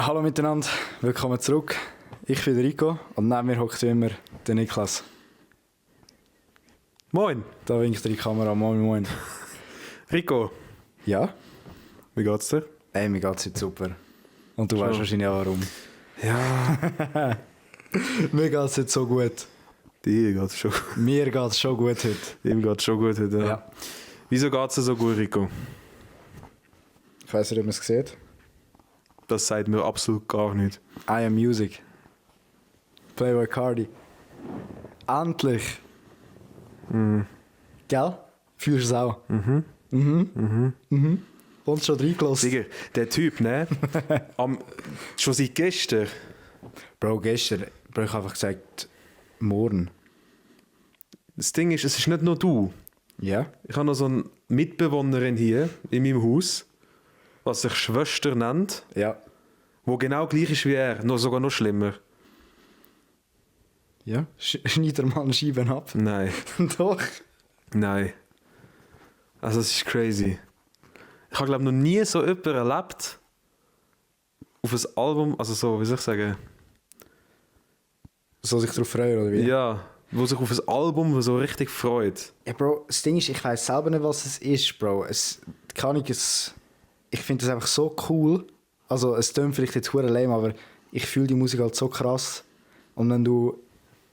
Hallo miteinander, willkommen zurück. Ich bin der Rico und neben mir hockt wie immer der Niklas. Moin. Da winkt die Kamera, moin moin. Rico, Ja? wie geht's dir? Ey, mir geht's jetzt super. Und du weißt wahrscheinlich auch warum. Ja, Mir geht's jetzt so gut. dir geht's schon. Mir geht's schon gut heute. Ihm geht's schon gut heute. Ja. Wieso geht's dir so gut, Rico? Ich weiss nicht, ob man es sieht. Das sagt mir absolut gar nicht. I am Music. Playboy Cardi. Endlich. Gell? Fühlst du es auch? Und schon reingelassen. Digga, der Typ, ne? Schon seit gestern. Bro, gestern, Bro, ich habe einfach gesagt, morgen. Das Ding ist, es ist nicht nur du. Ja? Ich habe noch so eine Mitbewohnerin hier in meinem Haus, was sich Schwester nennt, Ja. wo genau gleich ist wie er, sogar noch schlimmer. Ja? Schneid er mal Scheiben ab. Nein, Doch. nein. Also es ist crazy. Ich habe glaube noch nie so jemanden erlebt auf ein Album, also so, wie soll ich sagen? Soll sich darauf freuen, oder wie? Ja, wo sich auf ein Album so richtig freut. Ja, Bro, das Ding ist, ich weiß selber nicht, was es ist, Bro. Ich finde das einfach so cool. Also, es klingt vielleicht jetzt hure lame, aber ich fühle die Musik halt so krass. Und wenn du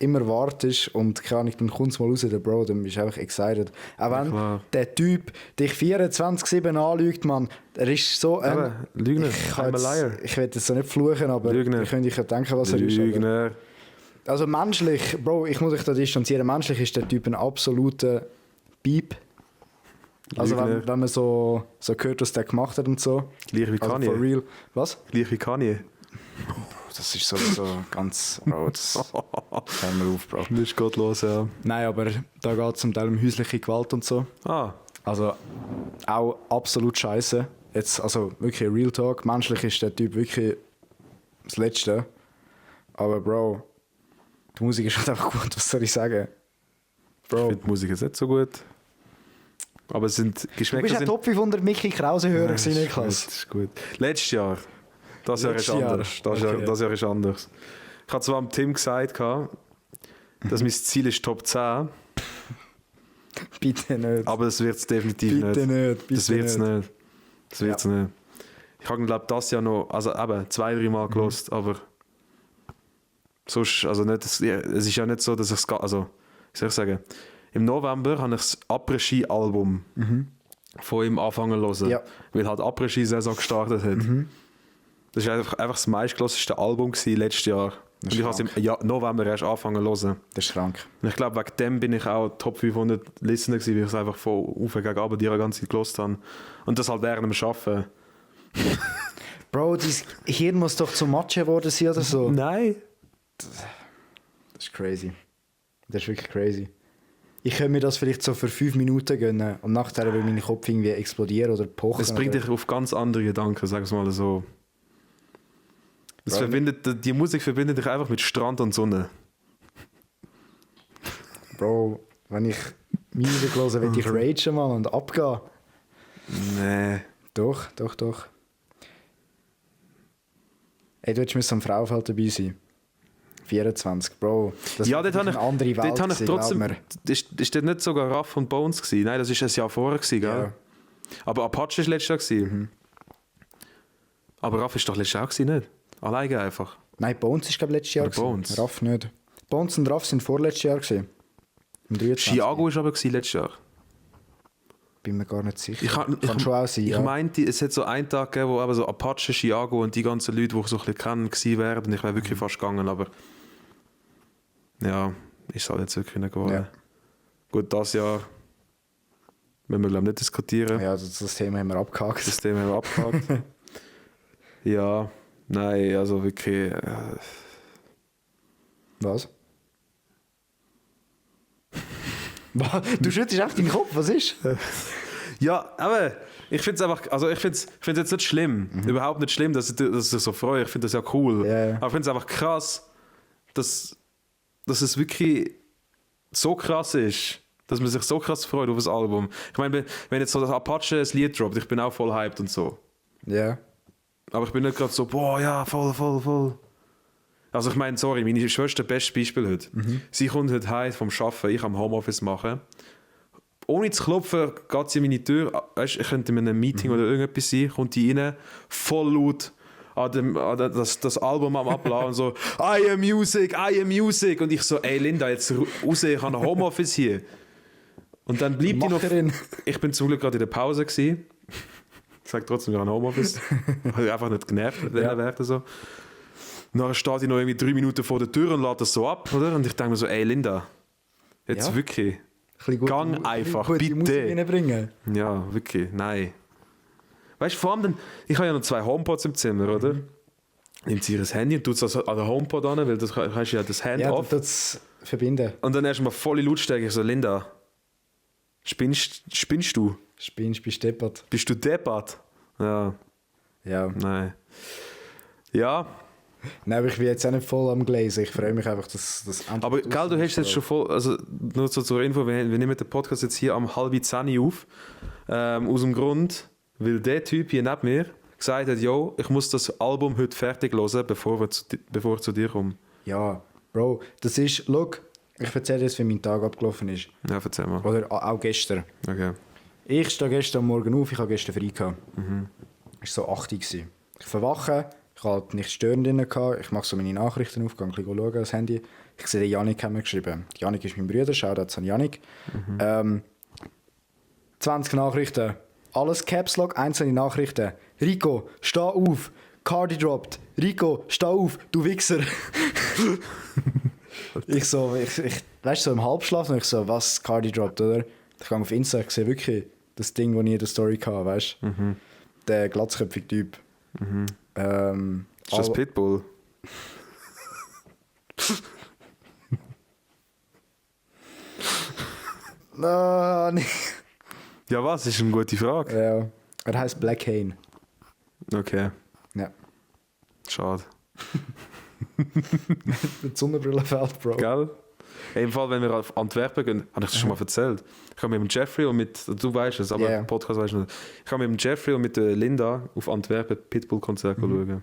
immer wartest und keine Ahnung, dann kommt es mal raus, der Bro, dann bist du einfach excited. Auch wenn klar. der Typ dich 24/7 anlügt, Mann, er ist so ein... Aber, Lügner, I'm a liar. Ich will jetzt so nicht fluchen, aber Lügner. ihr könnt euch ja denken, was er ist. Aber, Lügner. also menschlich, Bro, ich muss euch da distanzieren, menschlich ist der Typ ein absoluter Beep. Also Lügner. wenn man so hört, was der gemacht hat und so. Gleich wie Also Kanye. for real. Was? Gleich wie Kanye. Das ist sowieso ganz... Bro, das... Hör mal auf, Bro. Das ist gottlos, ja. Nein, aber da geht es zum Teil um häusliche Gewalt und so. Ah, Also auch absolut scheiße. Jetzt, also wirklich Real Talk. Menschlich ist der Typ wirklich das Letzte. Aber Bro, die Musik ist halt einfach gut, was soll ich sagen? ich Bro, finde die Musik jetzt nicht so gut. Aber es sind du Geschmäcker. bist ja sind... Top 500 Mickey Krause-Hörer gewesen, Das Niklas. ist gut. Letztes Jahr. Das Jahr ist Letztes Jahr. anders. Okay. Das Jahr ist anders. Ich habe zwar am Tim gesagt, dass mein Ziel ist Top 10, Bitte nicht. aber das wird es definitiv Bitte nicht, bitte das wird es nicht. nicht. Das wird's nicht. Ich habe glaube das Jahr noch, also eben 2-3 Mal gelost, aber sonst, also nicht, es ist ja nicht so, dass ich es, also, wie soll ich sagen, im November habe ich das Après-Ski-Album von ihm angefangen zu hören, Ja. weil halt Après-Ski-Saison gestartet hat. Das war einfach das meistgeloseste Album gewesen letztes Jahr. Und ich habe es im November erst angefangen zu hören. Das ist krank. Und ich glaube, wegen dem bin ich auch Top 500 Listener gewesen, weil ich es einfach von auf gegen runter die ganze Zeit gehört habe. Und das halt während dem Arbeiten. Bro, dein Hirn muss doch zum Mathe geworden sein oder so. Nein. Das ist crazy. Das ist wirklich crazy. Ich könnte mir das vielleicht so für 5 Minuten gönnen und nachher will mein Kopf irgendwie explodieren oder pochen. Es bringt oder... dich auf ganz andere Gedanken, sag es mal so. Bro, Die Musik verbindet dich einfach mit Strand und Sonne. Bro, wenn ich Musik höre, will ich ragen, Mann, und abgehen. Nee. Doch. Ey, du hättest am Frauenfeld dabei sein. 24, Bro. Das Ja, war dort habe eine andere Welt. ich gewesen, trotzdem... glaub mir. Ist dort nicht sogar Raff und Bones gewesen? Nein, das war ein Jahr vorher, gewesen, gell? Ja. Aber Apache war letztes Jahr. Gewesen. Aber Raff war doch letztes Jahr auch gewesen, nicht? Alleine einfach. Nein, Bones ist glaube ich letztes Jahr. Oder Bones? gewesen. Raff nicht. Bones und Raff sind vorletztes Jahr gewesen. Im 23. Chiago war aber gewesen, letztes Jahr. Bin mir gar nicht sicher. Ich schon auch sein, Ich ja. meinte, es hat so einen Tag gegeben, wo eben so Apache, Chiago und die ganzen Leute, die ich so ein bisschen kennen, gewesen wären. Und ich wäre wirklich fast gegangen, aber... Ja, ist halt jetzt wirklich nicht geworden. Ja. Gut, das Jahr müssen wir glaube ich nicht diskutieren. Ja, das Thema haben wir abgehakt. Das Thema haben wir abgehakt. Ja, nein, also wirklich... Was? Du schüttelst einfach deinen Kopf, was ist? Ja, aber ich finde es einfach, also ich finde es jetzt nicht schlimm, überhaupt nicht schlimm, dass ich so freue. Ich finde das ja cool. Ja. Aber ich finde es einfach krass, dass es wirklich so krass ist, dass man sich so krass freut auf das Album. Ich meine, wenn jetzt so das Apache ein Lied droppt, ich bin auch voll hyped und so. Ja. Aber ich bin nicht gerade so, boah, ja, voll. Also ich meine, sorry, meine Schwester, bestes Beispiel heute. Sie kommt heute heim vom Arbeiten, ich am Homeoffice machen. Ohne zu klopfen, geht sie in meine Tür. Weißt, ich könnte in einem Meeting oder irgendetwas sein, kommt die rein, voll laut das Album am Abladen und so, I am music. Und ich so, ey Linda, jetzt raus, ich habe ein Homeoffice hier. Und dann bleibt die noch... Ich bin zum Glück gerade in der Pause gewesen. Ich sage trotzdem, wir haben ein Homeoffice. Habe ich einfach nicht genervt mit denen Werten so. Und dann steht ich noch irgendwie 3 Minuten vor der Tür und lädt das so ab, oder? Und ich denke mir so, ey Linda, jetzt wirklich, gang einfach, bitte. Ja, wirklich, nein. Weißt du, vor allem, ich habe ja noch 2 HomePods im Zimmer, oder? Nimmt sie ihr Handy und tut es an den HomePod an, weil das kannst du ja das Hand off. Ja, das verbinden. Und dann erst mal volle Lautstärke. Ich so, Linda, spinnst du? Bist deppert. Bist du deppert? Ja. Ja. Nein. Ja. Nein, aber ich bin jetzt auch nicht voll am Gläsen. Ich freue mich einfach, dass das endlich... Aber gell, du hast jetzt schon voll... Also, nur so zur Info, wir nehmen den Podcast jetzt hier am 9:30 auf. Aus dem Grund, weil der Typ hier neben mir gesagt hat, yo, ich muss das Album heute fertig hören, bevor ich zu dir komme. Ja, Bro, das ist... Schau, ich erzähle dir, wie mein Tag abgelaufen ist. Ja, erzähl mal. Oder auch gestern. Okay. Ich stehe gestern Morgen auf, ich habe gestern frei gehabt. Es war so 8 Uhr. Ich verwache, ich hatte nicht stören drin, ich mache so meine Nachrichten auf, gehe ein bisschen schauen, das Handy. Ich sehe, den Yannick haben wir geschrieben. Yannick ist mein Bruder, Shoutout an Yannick. 20 Nachrichten, alles Caps Lock, einzelne Nachrichten. Rico, steh auf, Cardi droppt. Rico, steh auf, du Wichser. ich weißt du, so im Halbschlaf, und ich so, was, Cardi droppt, oder? Ich gehe auf Insta, ich sehe wirklich das Ding, das ich in der Story hatte, weißt du? Der glatzköpfige Typ. Ist das Pitbull? Nein. Ja, was? Das ist eine gute Frage. Ja, er heißt Black Hane. Okay. Ja. Schade. Mit Sonnenbrille fällt, Bro. Gell? Hey, im Fall, wenn wir auf Antwerpen gehen, habe ich das schon mal erzählt. Ich habe mit dem Jeffrey und mit, du weißt es, aber im Podcast weißt du nicht. Ich habe mit dem Jeffrey und mit der Linda auf Antwerpen Pitbull-Konzert schauen.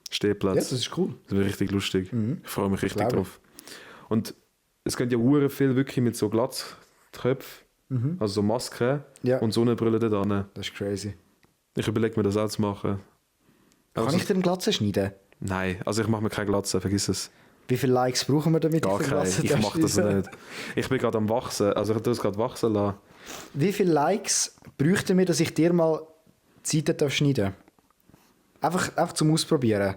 Stehplatz. Ja, das ist cool. Das wird richtig lustig. Ich freue mich richtig drauf. Und es gehen ja hure viel wirklich mit so Glatzköpfen, also so Masken und Sonnenbrille da dran. Das ist crazy. Ich überlege mir das auch zu machen. Kann ich den Glatze schneiden? Nein, also ich mache mir keine Glatze, vergiss es. Wie viele Likes brauchen wir damit? Gar keine, ich mache das nicht. Ich bin gerade am Wachsen, also ich tue es gerade wachsen lassen. Wie viele Likes bräuchten wir, dass ich dir mal die Seite schneiden darf? Einfach zum Ausprobieren.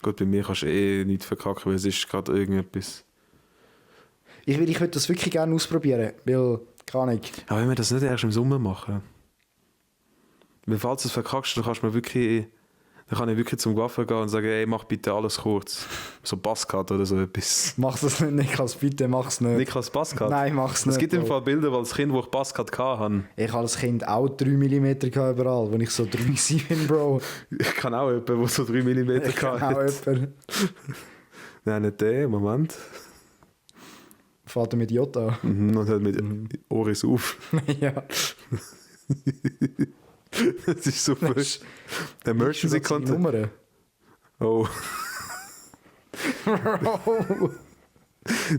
Gut, bei mir kannst du eh nichts verkacken, weil es ist gerade irgendetwas. Ich würde das wirklich gerne ausprobieren, weil, keine Ahnung. Aber wenn wir das nicht erst im Sommer machen, weil falls du es verkackst, dann kannst du mir wirklich... Dann kann ich wirklich zum Waffe gehen und sagen, ey, mach bitte alles kurz. So Buzzcut oder so etwas. Mach das nicht, Niklas, bitte mach's nicht. Niklas Buzzcut? Nein, mach's nicht. Es gibt im Fall Bilder, weil das Kind, wo ich Buzzcut hatte. Ich hatte als Kind auch 3 mm überall, als ich so 3 bin, Bro. Ich kann auch jemanden, der so 3 mm hatte. Ich kann auch jemanden. Nein, nicht der, Moment. Vater mit Jota. Und hat mit Oris auf. Ja. Das ist super. Emergency Content. Nummer. Oh.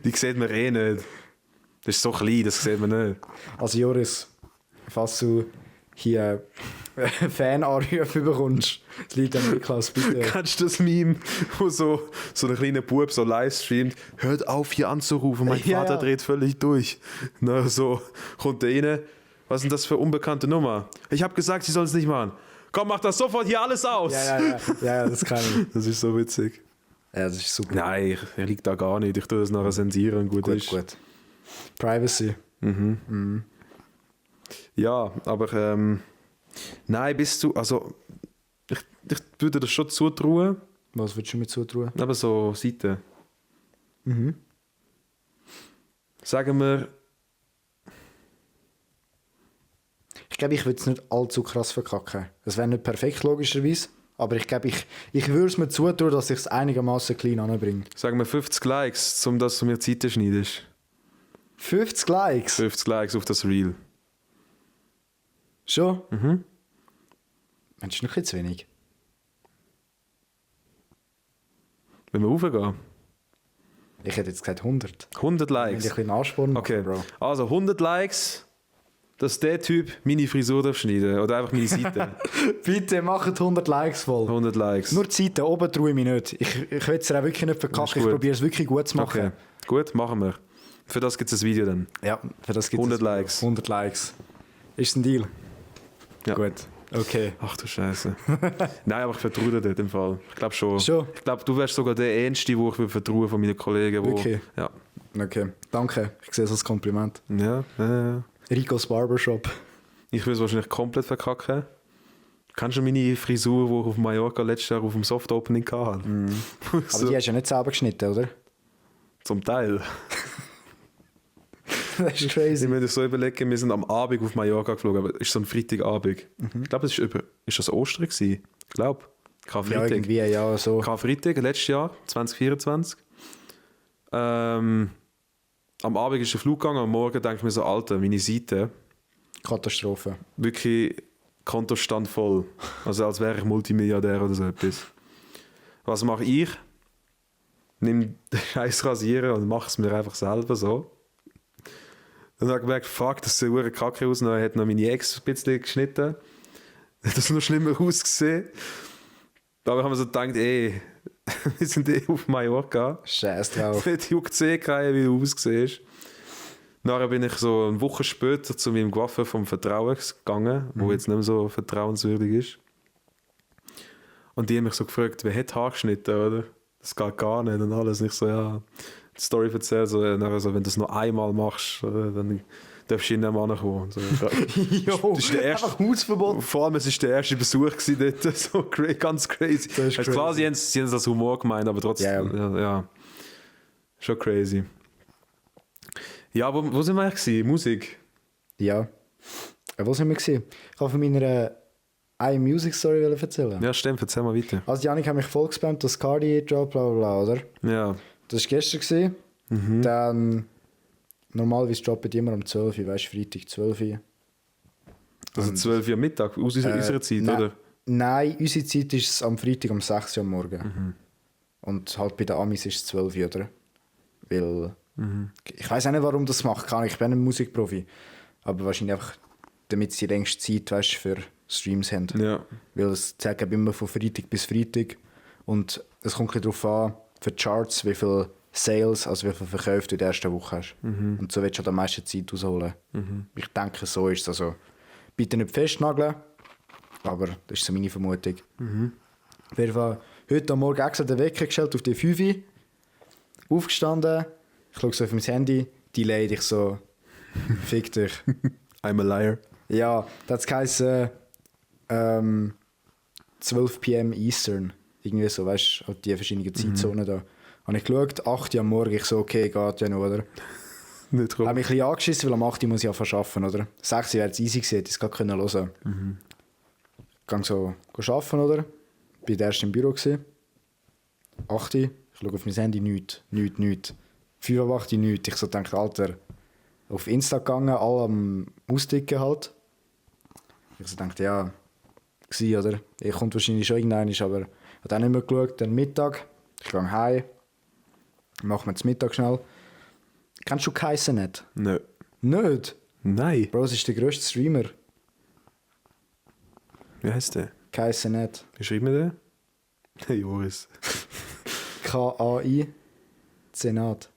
Die sieht man eh nicht. Das ist so klein, das sieht man nicht. Also Joris, falls du hier Fan-Anrufe bekommst, das liegt an Niklas, bitte. Kennst du das Meme, wo so ein kleiner Bub so live streamt? Hört auf, hier anzurufen, mein Vater dreht völlig durch. Na, so kommt der rein. Was ist denn das für unbekannte Nummer? Ich habe gesagt, sie sollen es nicht machen. Komm, mach das sofort hier alles aus. Ja, das kann ich. Das ist so witzig. Ja, das ist super. Nein, er liegt da gar nicht. Ich tue das nachher zensieren. Gut. Privacy. Ja, aber nein, bist du, also ich würde das schon zutrauen. Was würdest du mir zutrauen? Aber so Seiten. Sagen wir... Ich glaube, ich würde es nicht allzu krass verkacken. Es wäre nicht perfekt, logischerweise. Aber ich glaube, ich würde es mir zutrauen, dass ich es einigermaßen klein anbringe. Sagen wir 50 Likes, um dass du mir die Seite schneidest. 50 Likes? 50 Likes auf das Reel. Schon? Das ist noch ein bisschen zu wenig. Wenn wir raufgehen? Ich hätte jetzt gesagt 100. 100 Wenn Likes. ich ein bisschen Ansporn machen, Okay, Bro. also 100 Likes, dass der Typ meine Frisur darf schneiden oder einfach meine Seite. Bitte macht 100 Likes voll. 100 Likes. Nur die Seite oben traue ich mich nicht. Ich will es dir auch wirklich nicht Das verkacken. ist Ich gut. probiere es wirklich gut zu machen. Okay, gut, machen wir. Für das gibt es ein Video dann. Ja, für das gibt 100 Likes. 100 Likes. Ist es ein Deal? Ja. Gut. Okay. Ach du Scheiße. Nein, aber ich vertraue dir dort im Fall. Ich glaube schon. Schon? Ich glaube, du wärst sogar der Erste, wo ich vertraue von meinen Kollegen. Wo, Wirklich? Ja. Okay. Danke. Ich sehe es als Kompliment. Ja, Ricos Barbershop. ich würde es wahrscheinlich komplett verkacken. Kennst du meine Frisur, die ich auf Mallorca letztes Jahr auf dem Soft Opening hatte? Aber So, die hast du ja nicht selber geschnitten, oder? zum Teil. Das ist Ich crazy. muss mir so überlegen, wir sind am Abend auf Mallorca geflogen, aber es ist so ein Freitagabend. Ich glaube, ist das Ostern gewesen? Ich glaube. Ja, Karfreitag. irgendwie, ja, so. Karfreitag, letztes Jahr, 2024. Am Abend ist der Flug gegangen, am Morgen denke ich mir so, Alter, meine Seite, Katastrophe. wirklich Kontostand voll. Also als wäre ich Multimilliardär oder so etwas. Was mache ich? Nimm den scheiß Rasierer und mache es mir einfach selber so. Dann habe ich gemerkt, fuck, das sieht eine Kacke aus. Dann hat noch meine Ex ein bisschen geschnitten. Dann hat das noch schlimmer ausgesehen. Aber ich habe mir so gedacht, ey, wir sind auf Mallorca. Scheiß drauf. Nicht juckt wie du aussiehst. Nachher bin ich so eine Woche später zu meinem Coiffeur vom Vertrauen gegangen, wo jetzt nicht mehr so vertrauenswürdig ist. Und die haben mich so gefragt, wer hat Haar geschnitten, oder? Das geht gar nicht und alles. Und ich so, ja, die Story erzählt, so, nachher so, wenn du das noch einmal machst, dann darfst du nicht mehr ankommen. Und so. Jo, Das ist der erste- einfach Hausverbot. Vor allem, es war der erste Besuch gewesen dort, so ganz crazy. Das ist Also klar, crazy. sie haben es als Humor gemeint, aber trotzdem, ja. Schon crazy. Ja, wo sind wir eigentlich gewesen? Musik? Ja. Wo sind wir gewesen? Ich habe von meiner Music-Story erzählen. Ja, stimmt, erzähl mal weiter. Also Janik hat mich voll gespammt, dass Cardi Drop, bla bla bla, oder? Ja, Das war gestern. Gewesen. Dann normalerweise droppen die immer um 12 Uhr, weißt du, Freitag 12 Uhr. also 12 Uhr Mittag, aus unserer Zeit, nein, oder? Nein, unsere Zeit ist es am Freitag um 6 Uhr am Morgen. Und halt bei den Amis ist es 12 Uhr, oder? Weil ich weiß auch nicht, warum das macht. Ich bin ein Musikprofi. Aber wahrscheinlich einfach, damit sie die längste Zeit, weißt, für Streams haben. Ja. Weil es zählt glaub ich, immer von Freitag bis Freitag. Und es kommt ein bisschen darauf an, für die Charts, wie viel Sales, also wie viel Verkäufe du in der ersten Woche hast. Und so willst du halt am meisten Zeit rausholen. Ich denke, so ist es. Also, bitte nicht festnageln, aber das ist so meine Vermutung. Auf jeden Fall, heute am Morgen extra den Wecker gestellt auf die 5 Uhr. Aufgestanden, ich schaue so auf mein Handy, Delay, ich so, fick dich. I'm a liar. Ja, das heisst 12 p.m. Eastern. Irgendwie so, weißt du, halt die verschiedenen Zeitzonen da. Habe ich geschaut, 8 Uhr am Morgen, ich so, okay, geht ja noch, oder? Nicht Habe rum. mich ein bisschen angeschissen, weil am 8 Uhr muss ich ja arbeiten, oder? 6 Uhr wäre es easy gewesen, hätte ich es gerade hören können. Ich gehe so arbeiten, oder? Bin erst im Büro gewesen. 8 Uhr, ich schaue auf mein Handy, nichts. 5 Uhr 8 Uhr, nichts. Ich so denke, Alter, auf Insta gegangen, alle am Austicken halt. Ich so dachte, ja, war, oder? Ich kommt wahrscheinlich schon irgendeiner, aber ich habe auch nicht mehr geschaut. Dann Mittag, ich gehe heim, mache mir das Mittag schnell. Kennst du Kaiser nicht? Nö. Nicht? Nein. Bro, das ist der grösste Streamer. Wie heißt der? Kaiser nicht. Wie schreibt man den? Hey, Joris. K-A-I Senat.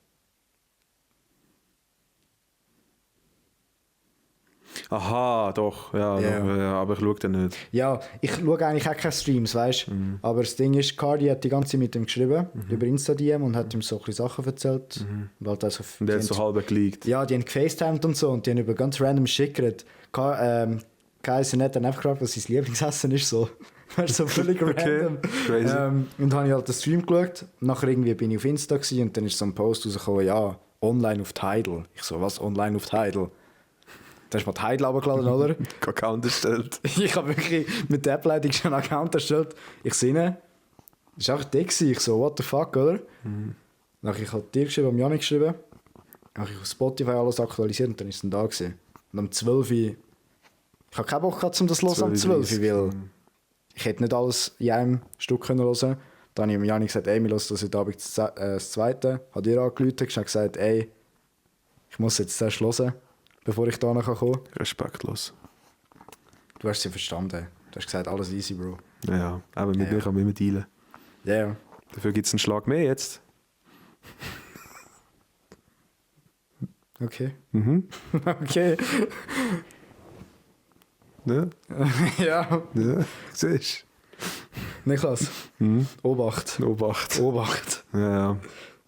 Aha, doch. Ja, Ja. Doch, ja, aber ich schaue den nicht. Ja, ich schaue eigentlich auch keine Streams, weißt du? Aber das Ding ist, Cardi hat die ganze Zeit mit ihm geschrieben, über Insta-DM und hat ihm so ein bisschen Sachen erzählt. Und halt also, Und der hat so halb geleakt. ja, die haben gefacetimed und so und die haben über ganz random Shit geredet. Kaiser nicht dann einfach gefragt, was sein Lieblingsessen ist, so. Weißt du, so völlig random. crazy. Und dann habe ich halt den Stream geschaut. Nachher irgendwie bin ich auf Insta gewesen, und dann ist so ein Post rausgekommen, ja, online auf Tidal. Ich so, was, online auf Tidal? Da hast du mal Tidal runtergeladen, oder? Account erstellt. Ich habe wirklich mit der App-Leitung schon einen Account erstellt. Ich sehe ihn. Das war einfach der. Ich so, what the fuck, oder? Dann habe ich halt dir geschrieben, am Janik geschrieben. Dann habe ich auf Spotify alles aktualisiert und dann ist es dann da gewesen. Und um 12 Uhr... Ich habe keinen Bock gehabt, um das zu hören um 12 Uhr, weil ich hätte nicht alles in einem Stück hören können. Dann habe ich Janik gesagt, ey, wir hören das heute Abend das Zweite. Hat ihr angerufen und gesagt, ey, ich muss jetzt zuerst hören, bevor ich da kommen kann. Respektlos. Du hast sie verstanden. Du hast gesagt, alles easy, Bro. Ja, aber mit mir kann man immer dealen. Ja, yeah. Dafür gibt es einen Schlag mehr jetzt. Okay. Mhm. Okay. Ne? Ja. Ja, siehst Niklas, du? Obacht. Obacht. Obacht. Ja, ja.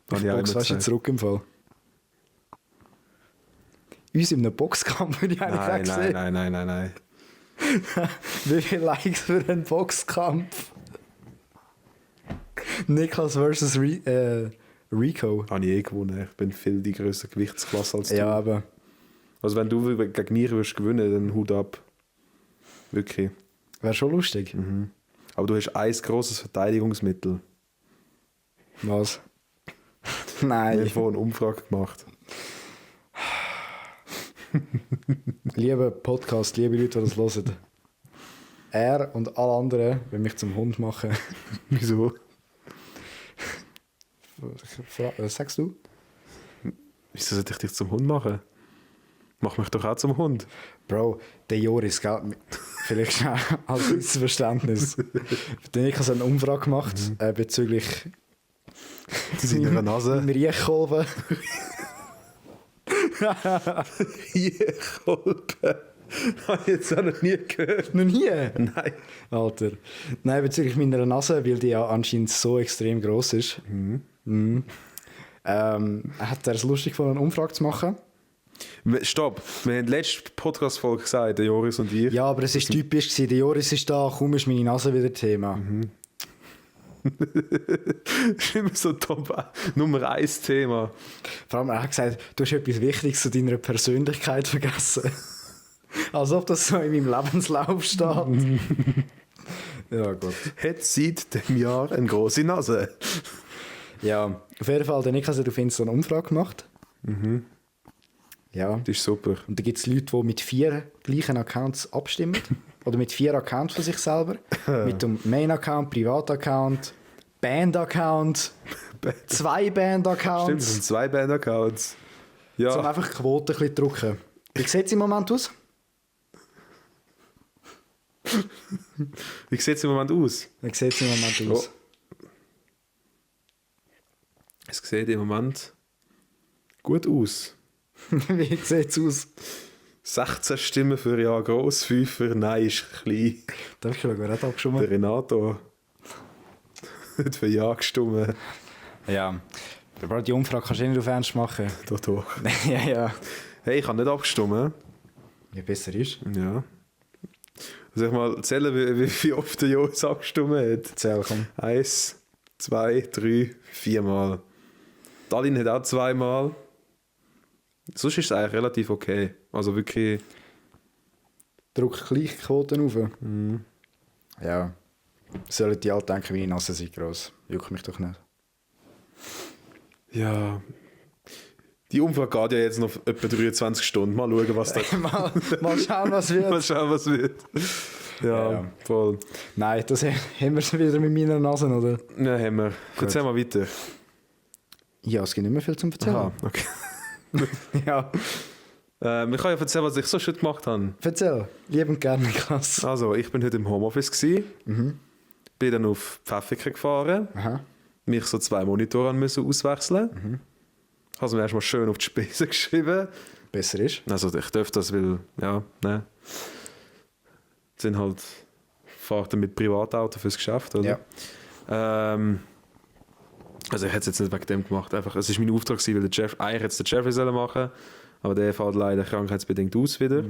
Ich Habe ich auch Box immer weißt du gesagt. zurück im Fall. Uns in einem Boxkampf würde ich eigentlich auch sehen. Nein. Wie viele Likes für einen Boxkampf? Niklas versus Rico. Habe ich eh gewonnen. Ich bin viel die größere Gewichtsklasse als du. Ja, aber Also wenn du gegen mich würdest gewinnen, dann Hut ab. Wirklich. wäre schon lustig. Aber du hast ein grosses Verteidigungsmittel. Was? Wir Nein. haben vorhin eine Umfrage gemacht. Lieber Podcast, liebe Leute, die das hören. Er und alle anderen will mich zum Hund machen. Wieso? Was sagst du? Wieso sollte ich dich zum Hund machen? Mach mich doch auch zum Hund. Bro, der Joris, gell? Vielleicht schnell als Missverständnis. Der Niklas hat eine Umfrage gemacht bezüglich Seiner Nase. meinem Riechkolben. Kolben. Habe ich jetzt auch noch nie gehört. Noch nie? Nein. Alter. Nein, bezüglich meiner Nase, weil die ja anscheinend so extrem gross ist. Hat er es lustig gefunden, eine Umfrage zu machen? Stopp. Wir haben in der letzten Podcast-Folge gesagt, der Joris und ich. Ja, aber es war typisch gewesen. Der Joris ist da, kaum ist meine Nase wieder Thema. Das ist immer so Top Nummer 1 Thema. Vor allem, er hat gesagt, du hast etwas Wichtiges zu deiner Persönlichkeit vergessen. Als ob das so in meinem Lebenslauf steht. Ja, gut. Hat seit dem Jahr eine grosse Nase. Ja, auf jeden Fall, der Niklas hat auf Insta eine Umfrage gemacht. Ja. Das ist super. Und da gibt es Leute, die mit 4 gleichen Accounts abstimmen. Oder mit 4 Accounts von sich selber. Mit dem Main-Account, Privat-Account, Band-Account, 2 Stimmt, Band-Accounts. das sind 2 Band-Accounts. Ja. Um einfach die Quote ein bisschen zu drücken. Wie sieht es im Moment aus? Wie sieht es im Moment aus? Wie sieht es im Moment aus? Es sieht im Moment gut aus. Wie sieht es aus? 16 Stimmen für Ja gross, 5 für Nein ist klein. Darf ich schauen, wer hat abgestimmt? Der Renato hat für Ja gestimmt. Ja. Aber die Umfrage kannst du nicht auf Ernst machen. Doch. Ja, ja. Hey, ich habe nicht abgestimmt. Wie besser ist? Ja. Soll ich mal zählen, wie oft der Joris abgestimmt hat? Erzähl, komm. 1, 2, 3, 4 Mal. Dalin hat auch 2 Mal. Sonst ist es eigentlich relativ okay. Also wirklich. Druck gleich Quoten auf. Ja. Sollen die alle denken, meine Nase sei gross. Juckt mich doch nicht. Ja. Die Umfrage geht ja jetzt noch etwa 23 Stunden. Mal schauen, was da. mal schauen, was wird. Mal schauen, was wird. Ja, Ja. voll. Nein, das haben wir es wieder mit meiner Nase, oder? Ja, haben wir. Erzähl mal weiter. Ja, es gibt nicht mehr viel zum Erzählen. Aha, okay. Ja. Ich kann ja erzählen, was ich so schon gemacht habe. Erzähl. Liebend gerne, Klasse. Also, ich bin heute im Homeoffice gsi. Bin dann auf Pfäffiken gefahren. Aha. Mich so 2 Monitore an müssen auswechseln. Habe es mir erstmal schön auf die Spesen geschrieben. Besser ist. Also ich darf das, weil, ja, ne. Das sind halt Fahrten mit Privatauto fürs Geschäft, oder? Ja. Also ich hätte es jetzt nicht wegen dem gemacht. Einfach, es war mein Auftrag, weil der Jeff, eigentlich hätte es der Jeffrey sollen machen, aber der fällt leider krankheitsbedingt aus wieder.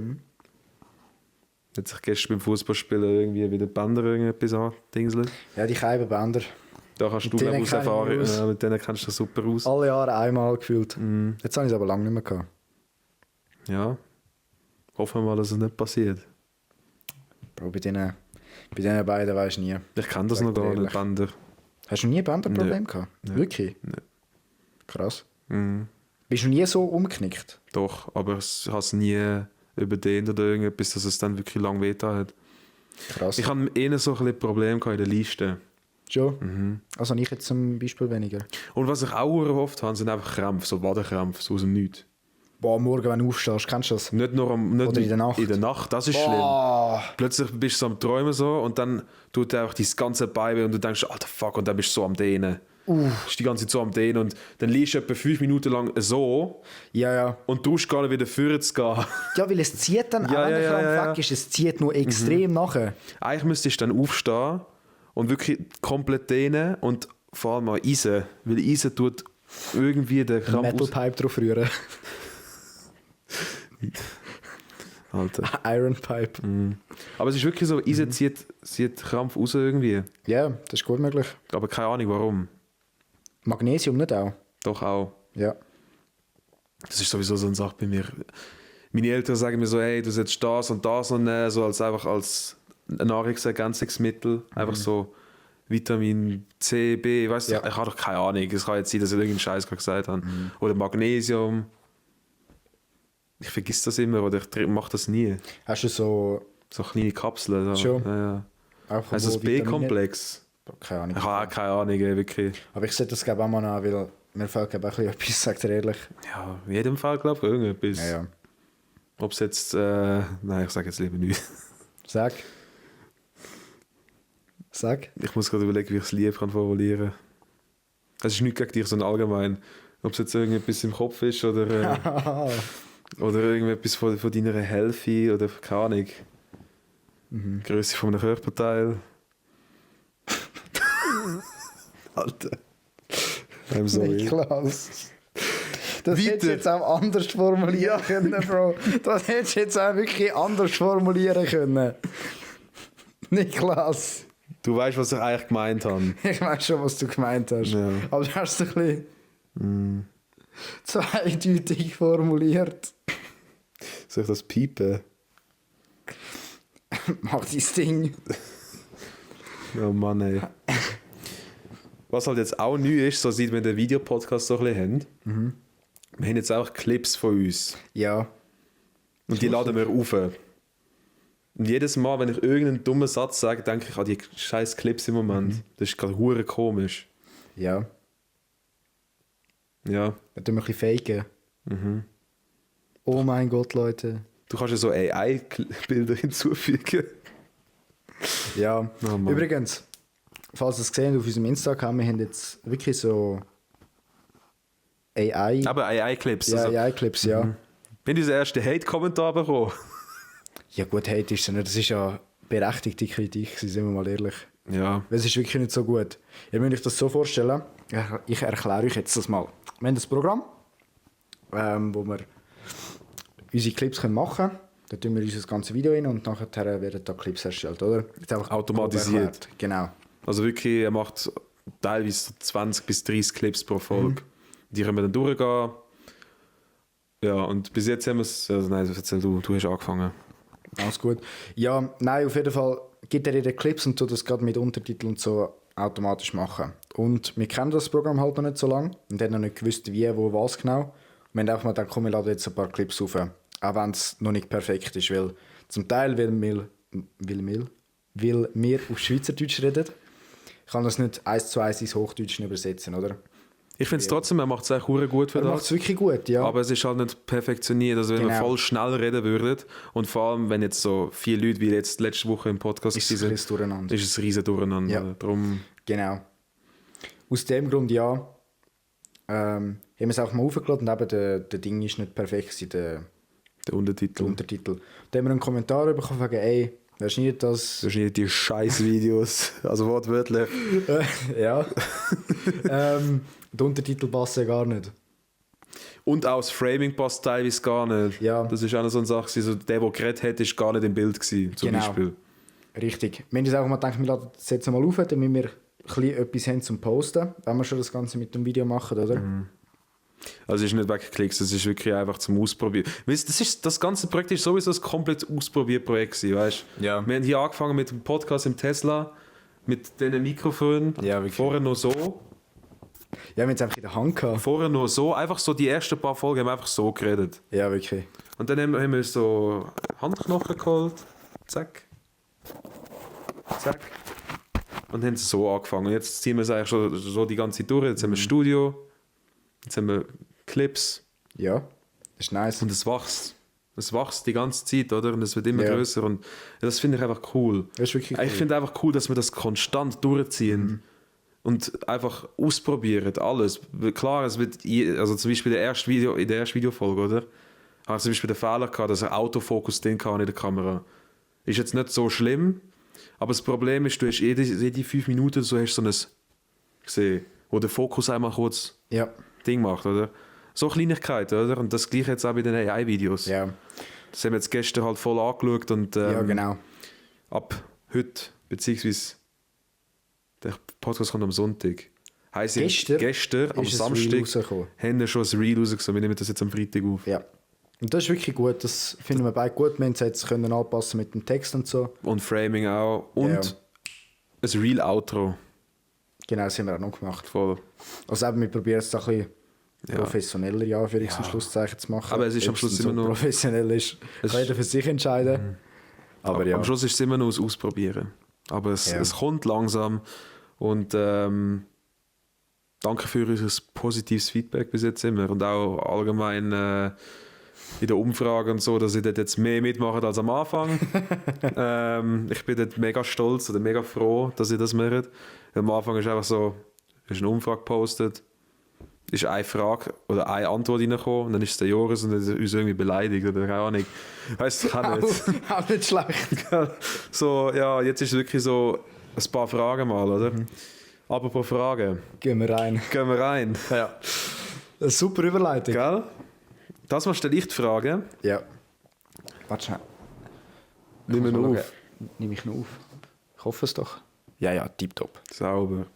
Hat sich gestern beim Fußballspielen irgendwie wieder die Bänder irgendetwas angedingselt. Ja, die Scheibenbänder. Da kannst du Mit denen aus kenn ich Erfahrung, mich aus. mit denen kennst du dich super aus. Alle Jahre einmal gefühlt. Jetzt habe ich es aber lange nicht mehr gehabt. Ja. Hoffen wir mal, dass es nicht passiert. Bro, bei denen beiden weisst du nie. Ich kenne das Sag noch dir gar nicht, ehrlich. Bänder. Hast du nie ein Bänderproblem gehabt? Wirklich? Nee. Krass. Mhm. Bist du nie so umgeknickt? Doch, aber ich habe es nie überdehnt oder irgendetwas, dass es dann wirklich lang wehgetan hat. Krass. Ich hatte eher so ein bisschen Probleme in der Leiste. Schon? Also ich jetzt zum Beispiel weniger. Und was ich auch oft habe, sind einfach Krämpfe, so Wadenkrämpfe, so aus dem Nichts. Boah, morgen, wenn du aufstehst, kennst du das? Nicht nur nicht Oder in der Nacht. In der Nacht, das ist Boah. schlimm. Plötzlich bist du so am Träumen so und dann tut einfach dein ganze Bein weh und du denkst, Alter, fuck, und dann bist du so am Dehnen. Bist die ganze Zeit so am Dehnen und dann liegst du etwa 5 Minuten lang so Ja. und du musst gar nicht wieder vorwärts zu gehen. Ja, weil es zieht dann, Ja, auch wenn der ja, Krampf ja. weg ist, es zieht nur extrem nachher. Eigentlich müsstest du dann aufstehen und wirklich komplett dehnen und vor allem auch Eisen, weil Eisen tut irgendwie den Krampf Metal Pipe drauf rühren. Alter. Iron Pipe. Aber es ist wirklich so, Eisen zieht Krampf raus irgendwie. Ja, das ist gut möglich. Aber keine Ahnung warum. Magnesium nicht auch? Doch auch. Ja. Das ist sowieso so eine Sache bei mir. Meine Eltern sagen mir so, hey, du sollst das und das und so einfach als Nahrungsergänzungsmittel. Einfach so Vitamin C, B, weißt du, Ja. ich habe doch keine Ahnung. Es kann jetzt sein, dass ich irgendeinen Scheiß gerade gesagt habe. Oder Magnesium. Ich vergiss das immer oder ich mache das nie. Hast du so So kleine Kapseln. So. Schon? Ja. auch Also das wo Vitamine- B-Komplex. Keine Ahnung. Ich habe auch keine Ahnung, ey, wirklich. Aber ich sollte das glaube ich auch mal an, weil mir fällt glaube ich auch ein bisschen etwas, sagt er ehrlich. Ja, in jedem Fall glaube ich irgendetwas. Ja. Ob es jetzt, nein, ich sage jetzt lieber nicht. Sag. Ich muss gerade überlegen, wie ich es lieb kann formulieren. Es ist nicht gegen dich, sondern allgemein. Ob es jetzt irgendetwas im Kopf ist oder, oder irgendetwas von deiner Healthy oder keine Ahnung. Größe von einem Körperteil. Alter. I'm sorry. Niklas. Das Weiter. hättest du jetzt auch anders formulieren können, Bro. Das hättest du jetzt auch wirklich anders formulieren können. Niklas. Du weißt, was ich eigentlich gemeint habe. Ich weiß schon, was du gemeint hast. Ja. Aber du hast es ein bisschen zweideutig formuliert. Soll ich das piepen? Mach dein Ding. Oh Mann, ey. Was halt jetzt auch neu ist, so seit wir den Videopodcast so ein bisschen haben, wir haben jetzt auch Clips von uns. Ja. Und die laden wir auf. Und jedes Mal, wenn ich irgendeinen dummen Satz sage, denke ich an die scheiß Clips im Moment. Das ist gerade hure komisch. Ja. Ja. Wir tun ein bisschen faken. Oh mein Gott, Leute. Du kannst ja so AI-Bilder hinzufügen. Ja. Oh Mann. Übrigens, falls ihr es gesehen habt auf unserem Instagram, wir haben jetzt wirklich so AI. Aber AI-Clips. Ja, also, AI-Clips, ja. wir haben unseren ersten Hate-Kommentar bekommen. Ja gut, Hate ist es nicht. Das ist ja berechtigte Kritik, sind wir mal ehrlich. Ja. Weil es ist wirklich nicht so gut. Ihr müsst euch das so vorstellen, ich erkläre euch jetzt das mal. Wir haben das Programm, wo wir unsere Clips machen können. Da tun wir unser ganzes Video rein und nachher werden da Clips erstellt, oder? Jetzt einfach Automatisiert. erklärt. Genau. Also wirklich, er macht teilweise so 20 bis 30 Clips pro Folge. Die können wir dann durchgehen. Ja, und bis jetzt haben wir es... Also nein, erzähl du hast angefangen. Alles gut. Ja, nein, auf jeden Fall gibt er ihre Clips und tut das gerade mit Untertiteln und so automatisch machen. Und wir kennen das Programm halt noch nicht so lange und haben noch nicht gewusst, wie, wo, was genau. Wir haben einfach mal gedacht, komm, wir laden jetzt ein paar Clips auf. Auch wenn es noch nicht perfekt ist, weil zum Teil will wir auf Schweizerdeutsch reden. Ich kann das nicht 1:1 ins Hochdeutsche übersetzen, oder? Ich finde es trotzdem, er macht es echt hure gut für Er macht das. es wirklich gut, ja. Aber es ist halt nicht perfektioniert. Also wenn wir Genau. voll schnell reden würden und vor allem, wenn jetzt so viele Leute wie jetzt letzte Woche im Podcast ist es ein bisschen durcheinander. ist es ein riesen Durcheinander. Ja. Darum, Genau. Aus dem Grund, ja, haben wir es auch mal aufgeladen und eben der Ding ist nicht perfekt gewesen, der der Untertitel. Da haben wir einen Kommentar bekommen, wegen, ey, wer schneidet das? Das sind nicht die scheiß Videos. Also wortwörtlich. Ja. Der Untertitel passt ja gar nicht. Und auch das Framing passt teilweise gar nicht. Ja. Das ist auch so eine Sache, so der geredet hat, ist gar nicht im Bild gewesen, zum Genau. Beispiel. Richtig. Wir haben uns auch mal gedacht, wir laden das jetzt mal auf, damit wir ein bisschen etwas haben zum Posten, wenn wir schon das Ganze mit dem Video machen, oder? Also es ist nicht weggeklickt, es ist wirklich einfach zum Ausprobieren. Weißt, das ganze Projekt ist sowieso ein komplettes Ausprobierprojekt gewesen, weißt? Ja. Wir haben hier angefangen mit dem Podcast im Tesla, mit diesen Mikrofonen, Ja, wirklich. vorher noch so, Ja, wir haben es einfach in der Hand gehabt. einfach so die ersten paar Folgen haben wir einfach so geredet. Ja, wirklich. Und dann haben wir so Handknochen geholt, zack, zack. Und haben so angefangen. Und jetzt ziehen wir es eigentlich schon so die ganze Zeit durch. Jetzt haben wir ein Studio, jetzt haben wir Clips. Ja, das ist nice. Und es wächst. Es wächst die ganze Zeit, oder? Und es wird immer Ja. größer. Und das finde ich einfach cool. Das ist wirklich cool. Ich finde einfach cool, dass wir das konstant durchziehen. Und einfach ausprobieren, alles. Klar, es wird, also zum Beispiel in der ersten Videofolge, oder? Habe ich zum Beispiel den Fehler gehabt, dass ein Autofokus drin kann in der Kamera. Ist jetzt nicht so schlimm, aber das Problem ist, du hast jede 5 Minuten so hast so ein gesehen, wo der Fokus einmal kurz Ja, Ding macht, oder? So Kleinigkeiten, oder? Und das gleiche jetzt auch bei den AI-Videos. ja. Das haben wir jetzt gestern halt voll angeschaut und Ja, genau. ab heute, beziehungsweise der Podcast kommt am Sonntag. Heisst gestern am ist ein Reel Samstag, rausgekommen. haben wir schon ein Reel rausgekommen. Wir nehmen das jetzt am Freitag auf. Ja. Und das ist wirklich gut. Das finden wir beide gut. Wir haben es jetzt können anpassen mit dem Text und so. Und Framing auch. Und Ja. ein Real-Outro. Genau, das haben wir auch noch gemacht. Voll. Also eben, wir probieren es da ein bisschen Ja. professioneller, ja, für zum Schlusszeichen zu machen. Aber es ist am Ob Schluss dann immer noch- professionell ist, Es kann ist- jeder für sich entscheiden. Aber ja. Am Schluss ist es immer noch ein Ausprobieren. Aber es, Ja. es kommt langsam. Und danke für unser positives Feedback bis jetzt immer. Und auch allgemein in der Umfrage und so, dass ihr dort jetzt mehr mitmacht als am Anfang. Ich bin dort mega stolz oder mega froh, dass ihr das macht. Am Anfang ist einfach so, ist eine Umfrage gepostet, ist eine Frage oder eine Antwort reingekommen und dann ist es der Joris und dann ist er uns irgendwie beleidigt oder keine Ahnung. Weißt du, ich kann nicht. Auch nicht schlecht. So, ja, jetzt ist es wirklich so ein paar Fragen mal, oder? Apropos Fragen, Gehen wir rein. gehen wir rein. Ja. Eine super Überleitung. Gell? Das mal stelle ich die Frage. Ja. Warte schnell. Nimm ihn Mal auf. schauen. Nimm ich noch auf? Ich hoffe es doch. Ja, ja, tipptopp. Sauber.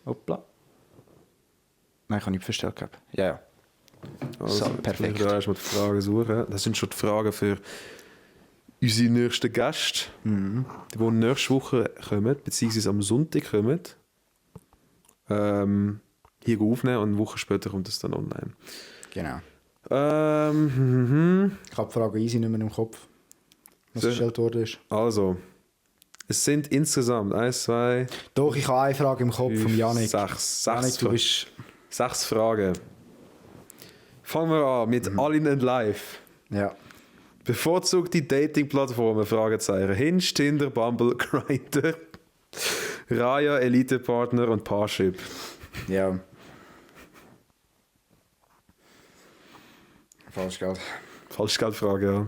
Hoppla. Nein, ich habe nicht verstellt gehabt. Ja, ja. So, jetzt perfekt. muss ich da erstmal die Fragen suchen. Das sind schon die Fragen für unsere nächsten Gäste, die nächste Woche kommen, beziehungsweise am Sonntag kommen. Hier aufnehmen und eine Woche später kommt es dann online. Genau. Ich habe Ich habe die Frage easy nicht mehr im Kopf, was So. gestellt worden ist. Also, es sind insgesamt 1, 2, Doch, ich habe eine Frage im Kopf von Janik. 6. Janik, du bist... 6 Fragen. Fangen wir an mit All in Live. Ja. Bevorzugt die Dating-Plattformen? Fragezeichen. Hinge, Tinder, Bumble, Grindr, Raya, Elite-Partner und Parship. Ja. Falsch, gell? Falschgeldfrage, ja.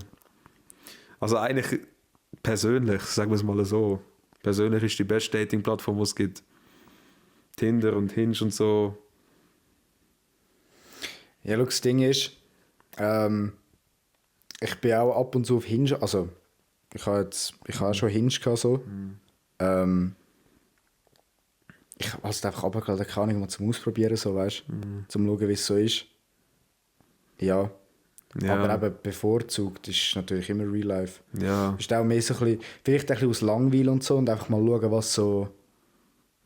Also eigentlich persönlich, sagen wir es mal so. Persönlich ist die beste Dating-Plattform, die es gibt. Tinder und Hinge und so. Ja, schau, das Ding ist, ich bin auch ab und zu auf Hinge, also ich habe auch schon Hinge gehabt, so. Ich habe es einfach runtergeladen, keine Ahnung, mal zum Ausprobieren, so, weißt du, zum schauen, wie es so ist. Ja. Ja. Aber eben bevorzugt ist natürlich immer Real Life. Ja, Ist auch mehr so ein bisschen, vielleicht ein bisschen aus Langweil und so und einfach mal schauen, was so,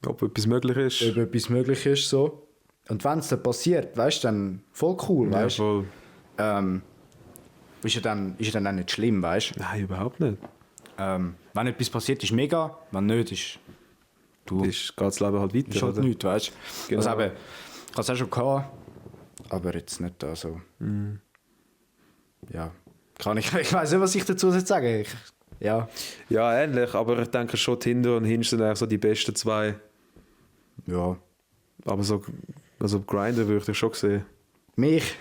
ob etwas möglich ist. ob etwas möglich ist, so. Und wenn es dann passiert, weißt du, dann voll cool, Ja, weißt du. voll. Ist ja dann auch nicht schlimm, weißt du. Nein, überhaupt nicht. Wenn etwas passiert, ist mega, wenn nicht, ist Geht das Leben halt weiter, ist halt oder? nichts, weißt du. Genau. Also eben, ich habe es auch schon gehabt, aber jetzt nicht da so. Ja, ich weiß nicht, was ich dazu sagen soll. Ja, Ja, ähnlich, aber ich denke schon, Tinder und Hinge sind eigentlich so die besten zwei. ja. Aber so, also Grindr würde ich schon sehen. Mich?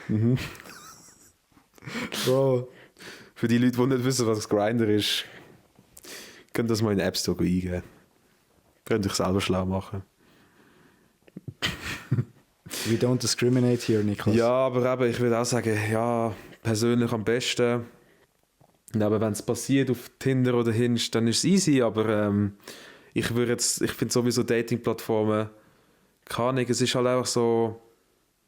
Bro. Für die Leute, die nicht wissen, was Grindr ist, könnt ihr das mal in den App Store eingeben. Könnt euch selber schlau machen. We don't discriminate here, Niklas. Ja, aber eben, ich würde auch sagen, ja, persönlich am besten. Und aber wenn es passiert auf Tinder oder Hinge, dann ist es easy, aber ich finde sowieso Dating-Plattformen, keine Ahnung, es ist halt einfach so,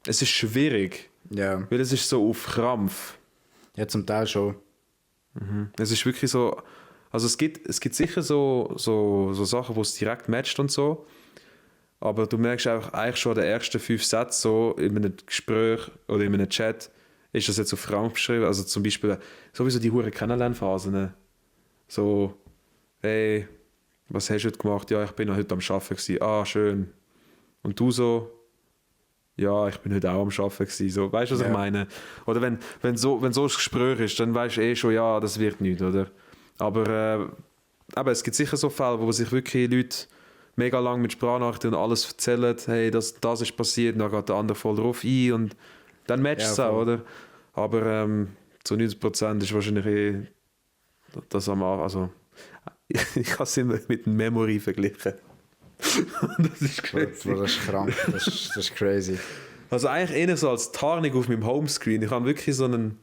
es ist schwierig, Ja, weil es ist so auf Krampf. ja zum Teil schon. Es ist wirklich so, also es gibt sicher so Sachen, wo es direkt matcht und so, aber du merkst einfach eigentlich schon an den ersten 5 Sätzen so in einem Gespräch oder in einem Chat, ist das jetzt auf Krampf beschrieben, also zum Beispiel sowieso die hure Kennenlernphasen, so, hey, was hast du heute gemacht? Ja, ich bin heute am Arbeiten gewesen. Ah, schön. Und du so? Ja, ich bin heute auch am Arbeiten gewesen. So, weißt du, was ich meine? Oder wenn so ein Gespräch ist, dann weißt du eh schon, ja, das wird nichts, oder? Aber es gibt sicher so Fälle, wo sich wirklich Leute mega lang mit Sprachnachrichten und alles erzählen, hey, das ist passiert, und dann geht der andere voll drauf ein und dann matcht es auch, oder? Aber zu 90% ist wahrscheinlich das am Anfang, also ich habe es immer mit einem Memory verglichen. Das ist crazy. Das ist krank, das ist crazy. Also eigentlich eher so als Tarnung auf meinem Homescreen. Ich habe wirklich so ein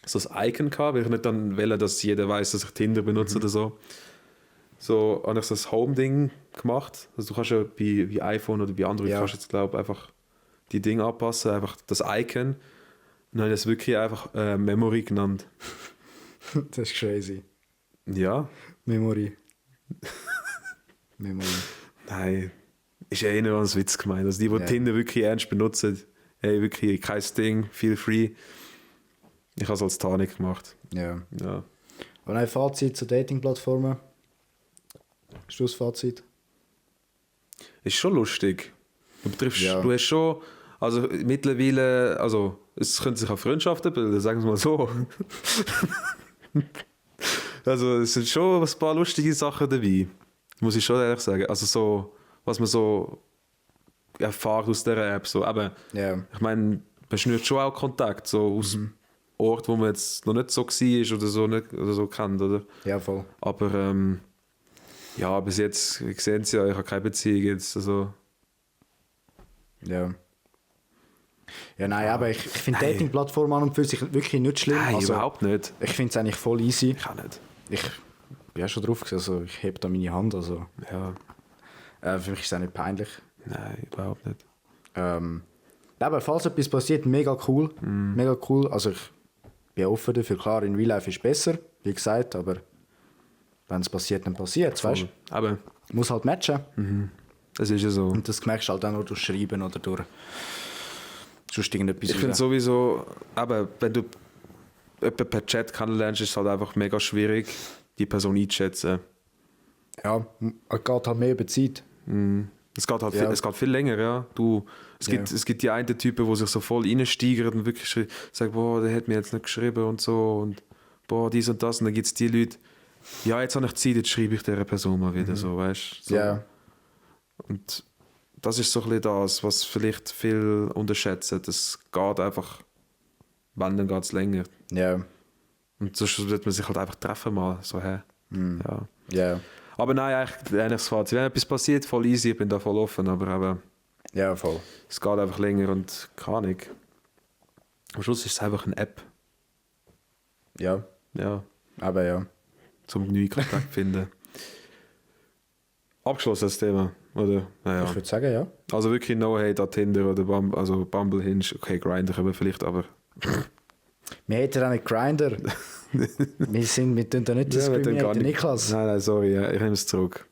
Icon gehabt, weil ich nicht dann will, dass jeder weiß, dass ich Tinder benutze oder so. So habe ich so ein Home-Ding gemacht. Also du kannst ja bei iPhone oder bei Android kannst jetzt, glaube ich, einfach die Dinge anpassen, einfach das Icon. Und dann habe ich das wirklich einfach Memory genannt. Das ist crazy. Ja. Memory. Nein, ist ja eh nur als Witz gemeint. Also die Tinder wirklich ernst benutzen, hey, wirklich kein Ding, feel free. Ich habe es als Tarnung gemacht. Ja. Und ein Fazit zu Dating-Plattformen? Schlussfazit? Ist schon lustig. Du hast schon, also mittlerweile, also es können sich auch Freundschaften bilden, sagen wir mal so. Also es sind schon ein paar lustige Sachen dabei, muss ich schon ehrlich sagen. Also so, was man so erfährt aus der App, so. Aber ich meine, man schnürt schon auch Kontakt, so aus Ort, wo man jetzt noch nicht so war oder so kennt, oder? Ja, voll. Aber ja, bis jetzt, ich sehe es ja, ich habe keine Beziehung jetzt, also. Ja, nein, aber ich finde Dating-Plattformen an und für sich wirklich nicht schlimm. Nein, also, überhaupt nicht. Ich finde es eigentlich voll easy. Ich auch nicht. Ich bin ja schon drauf gewesen, also ich hebe da meine Hand, also. Ja. Für mich ist es auch nicht peinlich. Nein, überhaupt nicht. Aber falls etwas passiert, mega cool. Mega cool. Also ich bin offen dafür. Klar, in Real Life ist es besser, wie gesagt, aber wenn es passiert, dann passiert es, weißt du? Aber muss halt matchen. Das ist ja so. Und das merkst du halt auch nur durch Schreiben oder durch sonst irgendetwas. Ich finde sowieso, aber wenn du jemanden per Chat kennenlernst, ist es halt einfach mega schwierig, die Person einzuschätzen. Ja, es geht halt mehr über Zeit. Es geht halt es geht viel länger, ja. Es gibt die einen Typen, die sich so voll reinsteigern und wirklich sagen, boah, der hat mir jetzt nicht geschrieben und so und boah, dies und das. Und dann gibt es die Leute, ja, jetzt habe ich Zeit, jetzt schreibe ich dieser Person mal wieder, so, weißt du. So. Ja. Und das ist so ein bisschen das, was vielleicht viel unterschätzen. Das geht einfach, wenn, dann geht es länger. Ja. Und sonst wird man sich halt einfach treffen mal, so, hä? Ja. Aber nein, eigentlich das Fazit. Wenn etwas passiert, voll easy, ich bin da voll offen, aber Ja, voll. es geht einfach länger und keine Ahnung. Am Schluss ist es einfach eine App. Ja. Ja, Aber ja. zum neuen Kontakt finden. Abgeschlossen das Thema, oder? Naja. Ich würde sagen, ja. Also wirklich no hate an Tinder oder Bumble, Hinge. Okay, Grindr können wir vielleicht, aber... Wir hätten auch nicht Grindr. wir tun da nicht diskriminieren, Niklas. Nein, sorry, ja, ich nehme es zurück.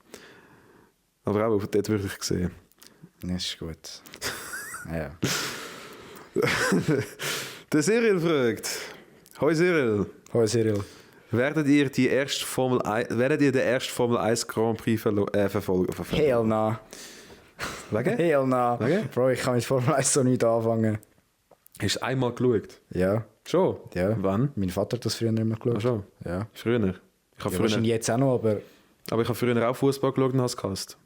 Aber auch dort würde ich sehen. Das ist gut. Ja. Der Cyril fragt. Hoi Cyril. Hoi Cyril. Werdet ihr den ersten Formel 1 Grand Prix verfolgen? Hell no. Wegen? Hell no. Wegen? Bro, ich kann mit Formel 1 so nicht anfangen. Hast du einmal geschaut? Ja. Schon? Ja. Wann? Mein Vater hat das früher immer geschaut. Ach schon? Ja. Früher? Ich habe Wahrscheinlich jetzt auch noch, aber ich habe früher auch Fußball geschaut und habe es gehasst.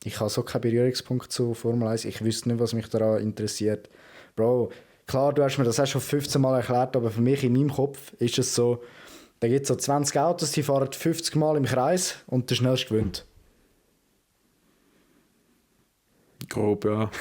ich habe so keinen Berührungspunkt zu Formel 1. Ich wüsste nicht, was mich daran interessiert. Bro, klar, du hast mir das auch schon 15 Mal erklärt, aber für mich in meinem Kopf ist es so, da gibt es so 20 Autos, die fahren 50 Mal im Kreis und der schnellste gewinnt. Grob, ja.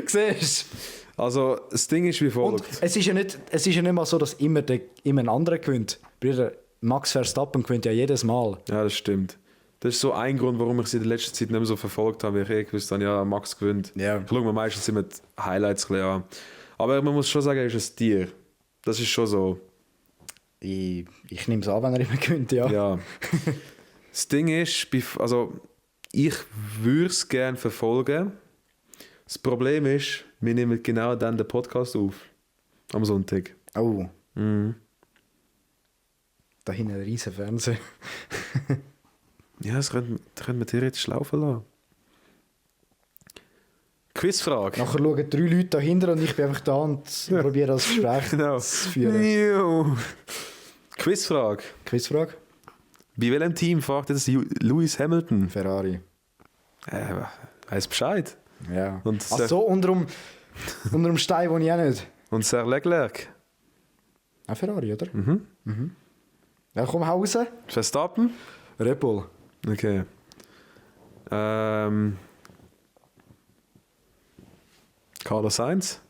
Siehst du? Also, das Ding ist wie folgt. Und es ist ja nicht mal so, dass immer ein anderer gewinnt. Brüder, Max Verstappen gewinnt ja jedes Mal. Ja, das stimmt. Das ist so ein Grund, warum ich sie in der letzten Zeit nicht mehr so verfolgt habe, weil ich gewusst habe, ja, Max gewinnt. Ja. Ich schaue mir meistens immer die Highlights ein bisschen an. Aber man muss schon sagen, er ist ein Tier. Das ist schon so. Ich nehme es an, wenn er immer gewinnt, ja. Ja. Das Ding ist, also, ich würde es gerne verfolgen. Das Problem ist, wir nehmen genau dann den Podcast auf. Am Sonntag. Oh. Da hinten ein riesen Fernseher. Ja, das könnte man theoretisch laufen lassen. Quizfrage. Nachher schauen 3 Leute dahinter und ich bin einfach da und probiere das Gespräch Genau. zu führen. Jo. Quizfrage. Quizfrage? Bei welchem Team fährt jetzt Lewis Hamilton? Ferrari. Weiß Bescheid. Ja. Und Ach so, unter dem Stein wohne ich auch nicht. Und Sir Leclerc? Auch Ferrari, oder? Mhm. Ja, komm, hau raus. Verstappen? Red Bull. Okay. Carlos Sainz?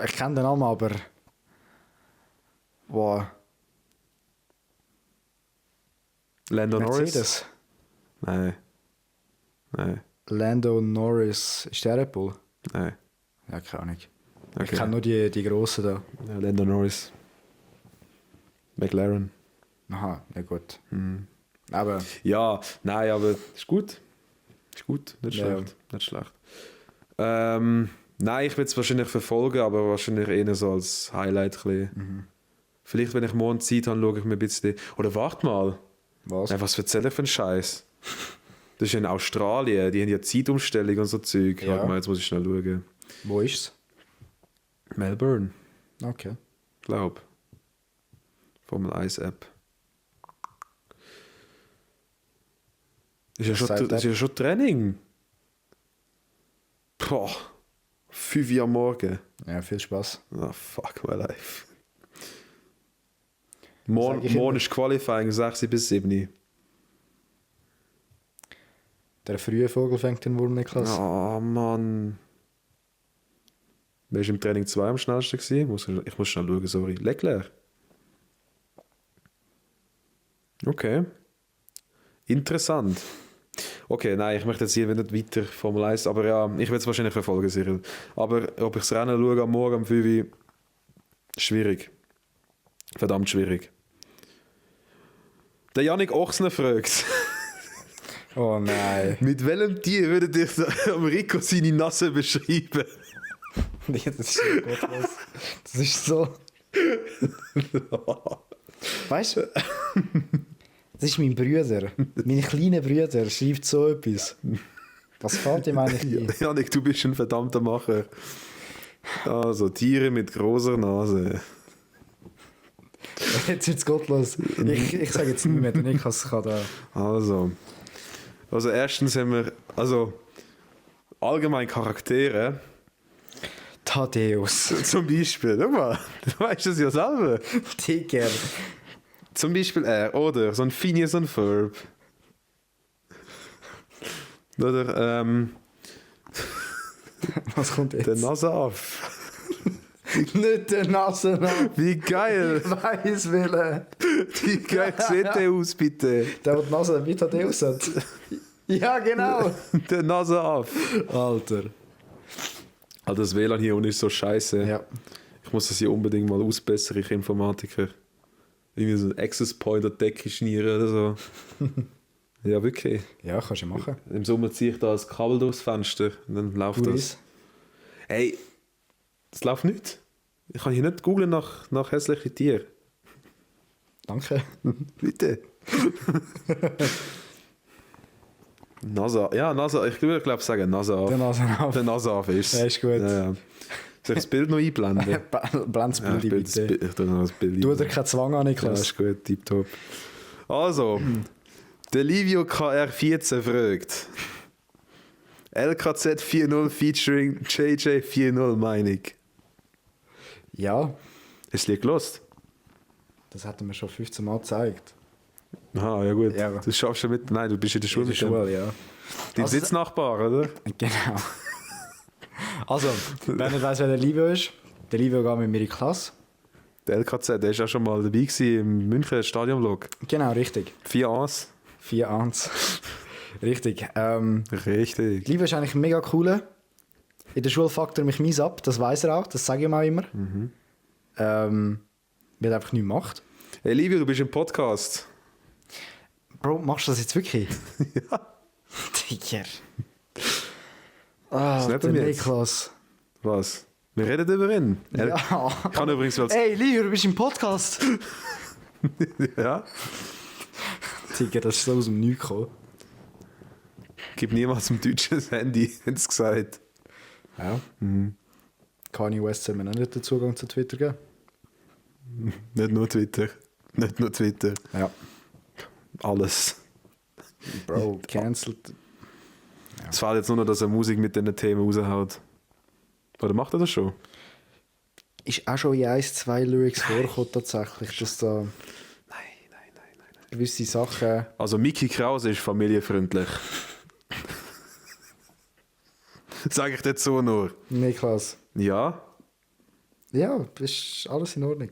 Ich kenne den Namen, aber... Wow. Lando Norris? Mercedes. Nein. Lando Norris. Ist der Red Bull? Nein. Ja, keine Ahnung. Okay. Ich kenne nur die Grossen da. Ja, Lando Norris. McLaren. Aha, ja gut. Aber Ja, nein, aber ist gut. Ist gut, nicht Ja. schlecht. Nicht schlecht. Nein, ich will es wahrscheinlich verfolgen, aber wahrscheinlich eher so als Highlight. Vielleicht, wenn ich morgen Zeit habe, schaue ich mir ein bisschen... Oder warte mal. was? Nein, was erzähle ich für einen Scheiß? Das ist in Australien, die haben ja Zeitumstellung und so Zeug. Ja. Warte mal, jetzt muss ich schnell schauen. Wo ist's? Melbourne, Okay. glaub. Formel 1 App. Ist ja sagt schon, der? ist ja schon Training. Boah. 5 Uhr am Morgen. Ja, viel Spaß. Ah, fuck my life. Sag Morgen ich immer. ist Qualifying 6 bis 7. Der frühe Vogel fängt den Wurm, Niklas. Oh Mann. Wer war im Training 2 am schnellsten gewesen? Ich muss schnell schauen, sorry. Leclerc. Okay. Interessant. Okay, nein, ich möchte jetzt hier nicht weiter Formel 1, aber ja, ich werde es wahrscheinlich verfolgen, Cyril. Aber ob ich das Rennen schaue am Morgen um 5 Uhr, schwierig. Verdammt schwierig. Der Yannick Ochsner fragt, Oh nein. mit welchem Tier würdet ihr am Rico seine Nase beschreiben? Nee, das ist so gottlos. Das ist so. Weißt du? Das ist mein Bruder. Mein kleiner Bruder schreibt so etwas. Was fällt ihm eigentlich ein? Janik, du bist ein verdammter Macher. Also, Tiere mit großer Nase. Jetzt wird es gottlos. Ich sage jetzt nicht mehr, der Niklas kann da. Also erstens haben wir, allgemein Charaktere. Thaddeus. Zum Beispiel, schau mal, du weißt das ja selber. Tiger. Zum Beispiel er, oder? So ein Phineas und Ferb. Oder, Was kommt jetzt? der Naseaff. Nicht der Nase nach. Wie geil! Weiß willen. Wie geil sieht der aus, bitte? Der, der die Nase wie Thaddeus hat. Ja, genau. Der Naseaff. Alter. Also das WLAN hier unten ist so scheiße. Ja. Ich muss das hier unbedingt mal ausbessern, ich Informatiker. Irgendwie so ein Access Point an die Decke schnieren oder so. Ja, wirklich. Ja, kannst du machen. Im Sommer ziehe ich da das Kabel durchs Fenster und dann läuft das. Hey, das läuft nicht. Ich kann hier nicht googlen nach hässlichen Tieren. Danke. Bitte. NASA, ja, NASA, ich glaube sagen Naseaff. Der Nase auf. Der Naseaff ist es. Ja, ist gut. Ja, ja. Soll ich das Bild noch einblenden? Blend's Ja, Bild bitte. Ich tue noch das Bild Du ein. dir keinen Zwang an, Ja, Niklas. ist gut, tipptopp. Also, der Livio KR14 fragt. LKZ 40 featuring JJ 40 Meinung. Ja, Hast du Lied gelost? das hat er mir schon 15 Mal gezeigt. Aha, ja gut. Ja. Das schaffst du mit. Nein, du bist in der Schule. In der mit dem. Schule, ja. Dein Also- Sitznachbar, oder? Genau. Also, wer nicht weiss, wer der Livio ist, der Livio geht mit mir in die Klasse. Der LKZ, der war auch schon mal dabei gewesen im München Stadionvlog. Genau, richtig. 4 Ans. 4-1. Richtig. Richtig. Livio ist eigentlich mega cool. In der Schule fuckt er mich mies ab, das weiß er auch, das sage ich ihm auch immer. Weil er einfach nichts macht. Hey Livio, du bist im Podcast. Bro, machst du das jetzt wirklich? Ja. Digga. Ah, Snap der ihn jetzt. Niklas. Was? Wir reden über ihn. Ja. Ich kann übrigens was. Ey, Livio, du bist im Podcast. Ja. Digga, das ist so aus dem Nichts gekommen. Gib niemals ein deutsches Handy, haben sie gesagt. Ja. Kanye West hat mir auch nicht den Zugang zu Twitter gegeben. Nicht nur Twitter. Nicht nur Twitter. Ja. Alles. Bro, cancelled. Es fehlt jetzt nur noch, dass er Musik mit diesen Themen raushaut. Oder macht er das schon? Ist auch schon in 1-2 Lyrics vorgekommen tatsächlich, dass da Nein. gewisse Sachen... Also Mickey Krause ist familienfreundlich. Sage ich dazu nur. Niklas. Ja? Ja, ist alles in Ordnung.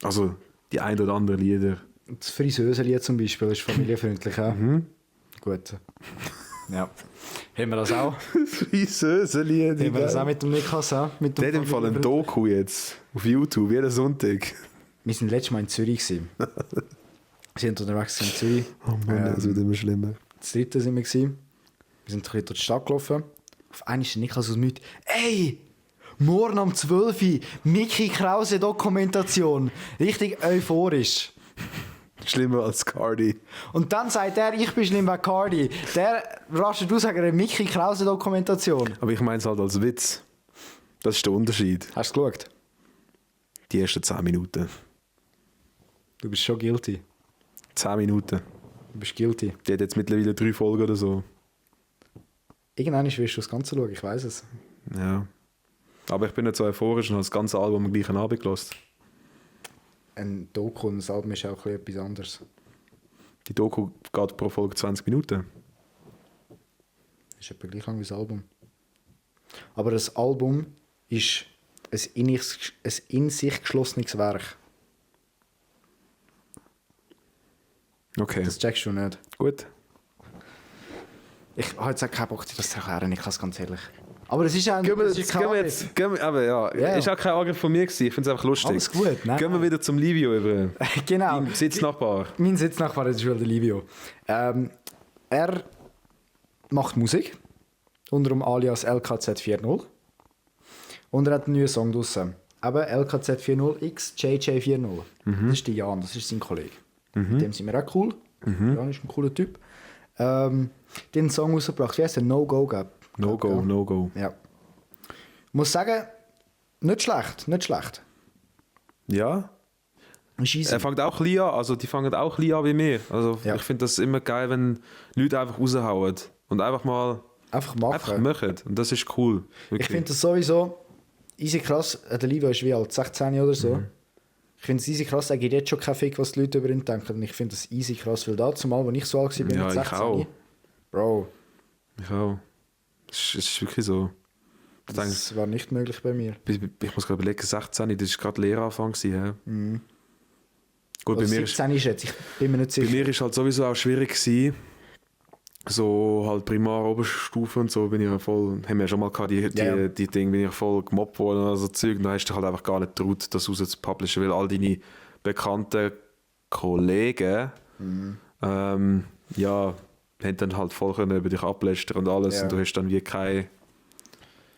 Also die ein oder andere Lieder. Das Friseurlied zum Beispiel ist familienfreundlich auch. Gut. Ja. Haben wir das auch? Friseurlieder. Haben wir das auch mit dem Niklas auch? Mit dem Der hat im Fall ein Doku jetzt auf YouTube, jeden Sonntag. Wir waren letztes Mal in Zürich. gewesen. Wir sind unterwegs in Zürich. Oh Mann, das wird immer schlimmer. Das dritte sind wir. Gewesen. Wir sind ein bisschen durch die Stadt gelaufen. Auf einmal ist der Niklas aus dem Nichts. Ey! Morgen um 12 Uhr Mickey Krause Dokumentation. Richtig euphorisch. Schlimmer als Cardi. Und dann sagt er, ich bin schlimm bei Cardi. Der rastet aus wegen einer Mickey Krause Dokumentation. Aber ich meine es halt als Witz. Das ist der Unterschied. Hast du geschaut? Die ersten 10 Minuten. Du bist schon guilty. 10 Minuten. Du bist guilty. Die hat jetzt mittlerweile 3 Folgen oder so. Irgendwann wirst du das Ganze schauen, ich weiß es. Ja. Aber ich bin nicht so euphorisch und habe das ganze Album am gleichen Abend gelassen. Ein Doku und ein Album ist auch ein bisschen etwas anderes. Die Doku geht pro Folge 20 Minuten. Das ist etwa gleich lang wie das Album. Aber das Album ist ein in sich geschlossenes Werk. Okay. Das checkst du nicht. Gut. Ich habe jetzt auch keinen Bock, das zu erklären, Niklas, ganz ehrlich. Aber es ist auch Gehen wir, aber ja, Ja. ist auch kein Angriff von mir gewesen. Ich finde es einfach lustig. Alles gut, ne? Gehen wir wieder zum Livio über. Genau. Dein Sitznachbar. Mein Sitznachbar ist schon der Livio. Er macht Musik, unter dem Alias LKZ40. Und er hat einen neuen Song draussen. Eben LKZ40X JJ40. Das ist der Jan, das ist sein Kollege. Mit dem sind wir auch cool. Jan ist ein cooler Typ. Den Song rausgebracht, wie heißt der? No Go Gap. No Go. Ja. Ich muss sagen, nicht schlecht. Ja. Ist easy. Er fängt auch klein an, also die fangen auch klein an wie mir. Also Ja. ich finde das immer geil, wenn Leute einfach raushauen und einfach mal Einfach machen. einfach machen. Und das ist cool. Ich Wirklich. finde das sowieso easy krass. Der Livio ist wie alt, 16 oder so. Ich finde es easy krass, er gibt jetzt schon keinen Fick, was die Leute über ihn denken. Und ich finde das easy krass, weil da zumal, als ich so alt war, bin Ja, mit ich 16. auch. Bro, Ich auch. Es ist wirklich so. Ich denke, das war nicht möglich bei mir. ich muss gerade überlegen, 16, das war gerade Lehranfang. Ja. Gut, Oder bei mir, ist, 17 ist jetzt, ich bin mir nicht bei sicher. mir ist halt sowieso auch schwierig gewesen. So halt Primar, Oberstufe und so bin ich ja voll, haben wir ja schon mal gehabt, die Dinge, bin ich voll gemobbt worden oder so Zeug. Und da hast du halt einfach gar nicht getraut, das raus zu publishen, weil all deine bekannten Kollegen ja, haben dann halt voll können über dich ablästern und alles. Ja. Und du hast dann wie keine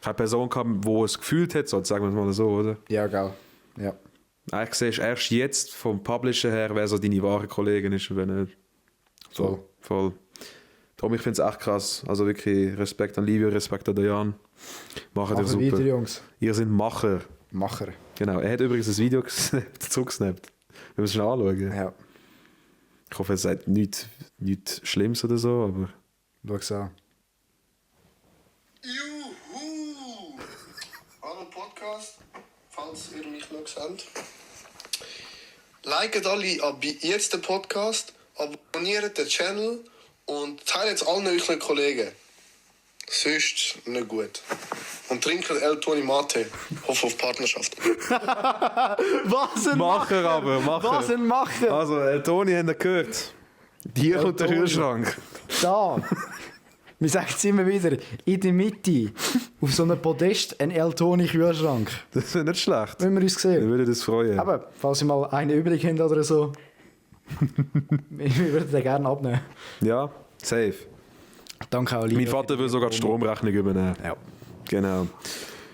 Person gehabt, die es gefühlt hat, so, sagen wir es mal so, oder? Ja, geil. Ja. Eigentlich siehst du erst jetzt vom Publisher her, wer so deine wahre Kollegin ist und wer nicht. So, voll. Darum, ich finde es echt krass. Also wirklich Respekt an Livio, Respekt an Jan. Machen ihr Machen super. weiter, Jungs. Ihr seid Macher. Macher. Genau. Er hat übrigens ein Video zurückgesnappt. Wir müssen es schnell anschauen. Ja, Ich hoffe, es sagt nichts Schlimmes oder so, aber... schau es an. Juhu! Hallo Podcast, falls ihr mich noch seht. Liket alle jetzt den Podcast, abonniert den Channel und teilt es allen euren Kollegen. Sonst nicht gut. Und trinkt El Toni Mate. Hoffe auf Partnerschaft. Was ein Macher aber, Macher. Was ein Macher! Also, Toni haben wir gehört. Dir und der Toni. Kühlschrank. Da! Wir sagen es immer wieder, in der Mitte, auf so einem Podest, ein El-Toni-Kühlschrank. Das wäre nicht schlecht. Wenn wir uns Ich sehen. würde das freuen. Aber, falls ihr mal einen übrig habt oder so, wir würden den gerne abnehmen. Ja, safe. Danke auch, Mein Vater will sogar die Stromrechnung übernehmen. Ja. Genau.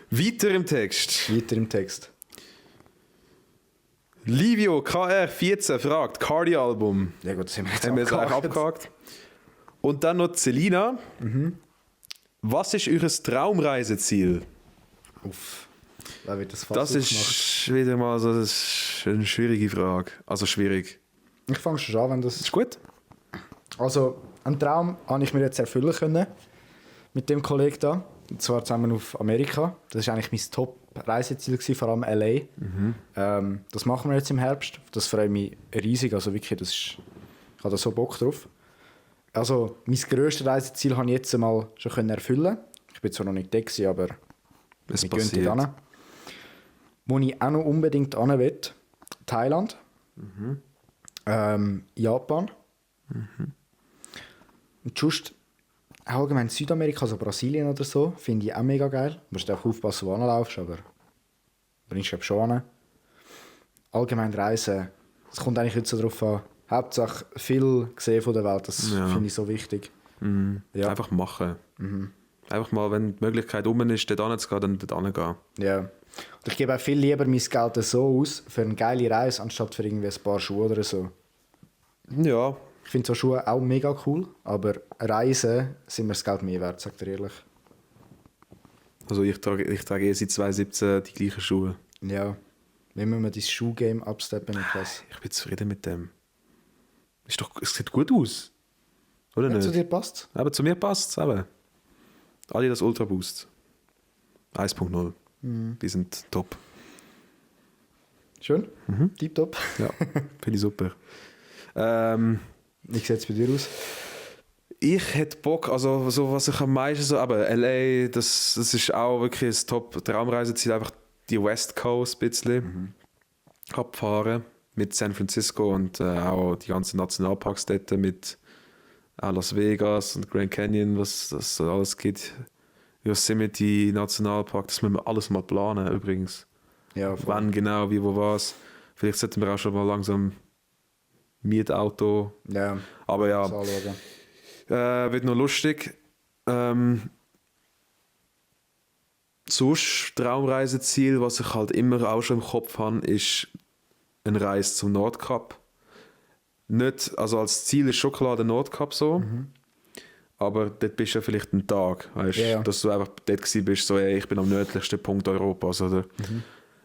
Weiter im Text. Weiter im Text. Livio KR14 fragt, Cardi-Album. Ja gut, das haben wir jetzt Haben wir jetzt eigentlich abgehakt. Und dann noch Selina. Was ist euer Traumreiseziel? Uff. Wer wird das fast Das ist wieder mal so das ist eine schwierige Frage. Also schwierig. Ich fange schon an, wenn das... Ist gut? Also, einen Traum habe ich mir jetzt erfüllen können. Mit dem Kollegen da. Und zwar zusammen auf Amerika. Das war eigentlich mein Top-Reiseziel, vor allem L.A. Das machen wir jetzt im Herbst. Das freut mich riesig. Also wirklich, ich habe da so Bock drauf. Also, mein grösstes Reiseziel habe ich jetzt mal schon erfüllen. Ich bin zwar noch nicht da gewesen, aber Es wir gehen passiert. dort hin. Wo ich auch noch unbedingt hin will, Thailand. Japan. Und sonst allgemein Südamerika, also Brasilien oder so, finde ich auch mega geil. Du musst auch aufpassen, wo du hinlaufst, aber bringst du schon hin. Allgemein Reisen, es kommt eigentlich nicht so drauf an. Hauptsache viel gesehen von der Welt, das finde ich so wichtig. Ja. Einfach machen. Einfach mal, wenn die Möglichkeit um ist, dort hinzugehen, dann dort hingehen. Ja. Und ich gebe auch viel lieber mein Geld so aus, für eine geile Reise, anstatt für irgendwie ein paar Schuhe oder so. Ja, Ich finde so Schuhe auch mega cool, aber Reisen sind mir das Geld mehr wert, sagt er ehrlich. also ich trage seit 2017 die gleichen Schuhe. Ja. Wenn wir dein Schuhgame upsteppen, Niklas. Ich bin zufrieden mit dem. Es sieht gut aus. Oder Wenn nicht? zu dir passt. Aber zu mir passt es eben. Adidas Ultra Boost. 1.0. Die sind top. Schön. Tipptopp. Ja, finde ich super. Wie sieht es bei dir aus? Ich hätte Bock, also so, was ich am meisten so, aber LA, das ist auch wirklich ein Top-Traumreiseziel, einfach die West Coast ein bisschen abfahren mit San Francisco und auch die ganzen Nationalparks dort mit auch Las Vegas und Grand Canyon, was das so alles gibt. Yosemite Nationalpark, das müssen wir alles mal planen übrigens. Ja, voll. Wann genau, wie, wo was. Vielleicht sollten wir auch schon mal langsam Mietauto. Ja, Aber ja, das anschauen. wird noch lustig. Sonst Traumreiseziel, was ich halt immer auch schon im Kopf habe, ist eine Reise zum Nordkap. Nicht, also als Ziel ist schon klar der Nordkap so, aber dort bist du ja vielleicht einen Tag, weißt, Ja, ja. dass du einfach dort gewesen bist, so, ey, ich bin am nördlichsten Punkt Europas. Oder?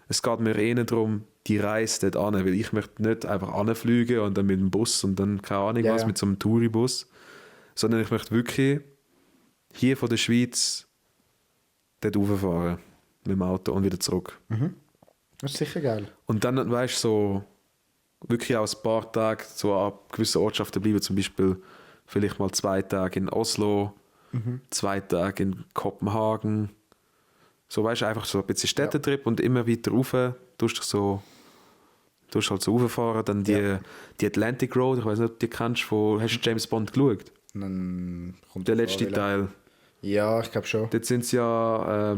Es geht mir eher darum, die Reise dort an, weil ich möchte nicht einfach anfliegen und dann mit dem Bus und dann keine Ahnung Ja, was, ja. mit so einem Touribus, sondern ich möchte wirklich hier von der Schweiz dort rauffahren mit dem Auto und wieder zurück. Das ist sicher geil. Und dann, weißt du, so wirklich auch ein paar Tage so an gewissen Ortschaften bleiben, zum Beispiel vielleicht mal 2 Tage in Oslo, 2 Tage in Kopenhagen. So, weißt du, einfach so ein bisschen Städtetrip und immer weiter rauf, tust halt so rauffahren. Dann die Atlantic Road, ich weiß nicht, ob du die kennst, hast du James Bond geschaut? Und dann kommt Der die letzte Frage, Teil. Ja, ich glaube schon. Dort sind sie ja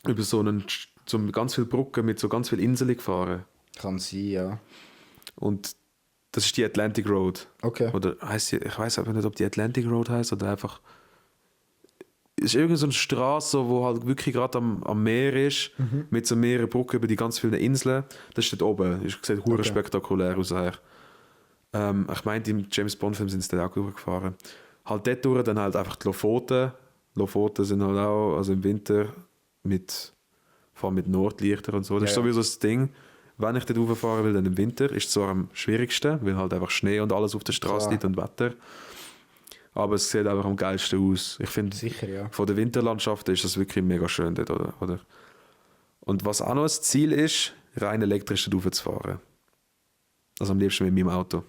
über so ganz viele Brücken mit so ganz vielen Inseln gefahren. Kann sein, ja. Und das ist die Atlantic Road. Okay. Oder heisst sie, ich weiß aber nicht, ob die Atlantic Road heißt oder einfach. Es ist irgendeine so eine Straße, wo halt wirklich gerade am Meer ist, mit so mehreren Brücken über die ganz vielen Inseln. Das ist dort oben. Das sieht hure spektakulär aus. Ich meine, im James Bond-Film sind sie dort auch durchgefahren. Halt dort durch, dann halt einfach die Lofoten. Lofoten sind halt auch, also im Winter vor allem mit Nordlichtern und so. Das ist Ja, ja. sowieso das Ding. Wenn ich dort rauffahren will, dann im Winter, ist es zwar am schwierigsten, weil halt einfach Schnee und alles auf der Straße Klar. liegt und Wetter. Aber es sieht einfach am geilsten aus. Ich finde, Sicher, ja. von der Winterlandschaft ist das wirklich mega schön dort, oder? Und was auch noch ein Ziel ist, rein elektrisch dort raufzufahren. Also am liebsten mit meinem Auto.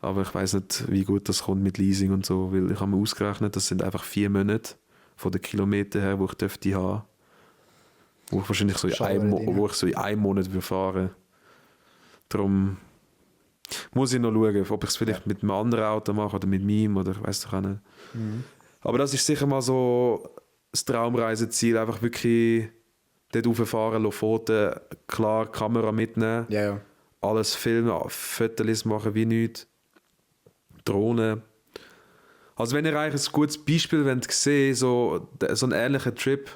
Aber ich weiß nicht, wie gut das kommt mit Leasing und so, weil ich habe mir ausgerechnet, das sind einfach 4 Monate von den Kilometern her, wo ich dürfte haben. Wo ich wahrscheinlich so wo ich so in einem Monat würde fahren. Darum muss ich noch schauen, ob ich es vielleicht mit einem anderen Auto mache oder mit meinem oder ich weiß doch auch nicht. Aber das ist sicher mal so das Traumreiseziel, einfach wirklich dort rauffahren, Lofoten, klar Kamera mitnehmen, Ja, ja. alles filmen, Fotos machen wie nichts, Drohnen. Also wenn ihr eigentlich ein gutes Beispiel sehen wollt, so einen ähnlichen Trip,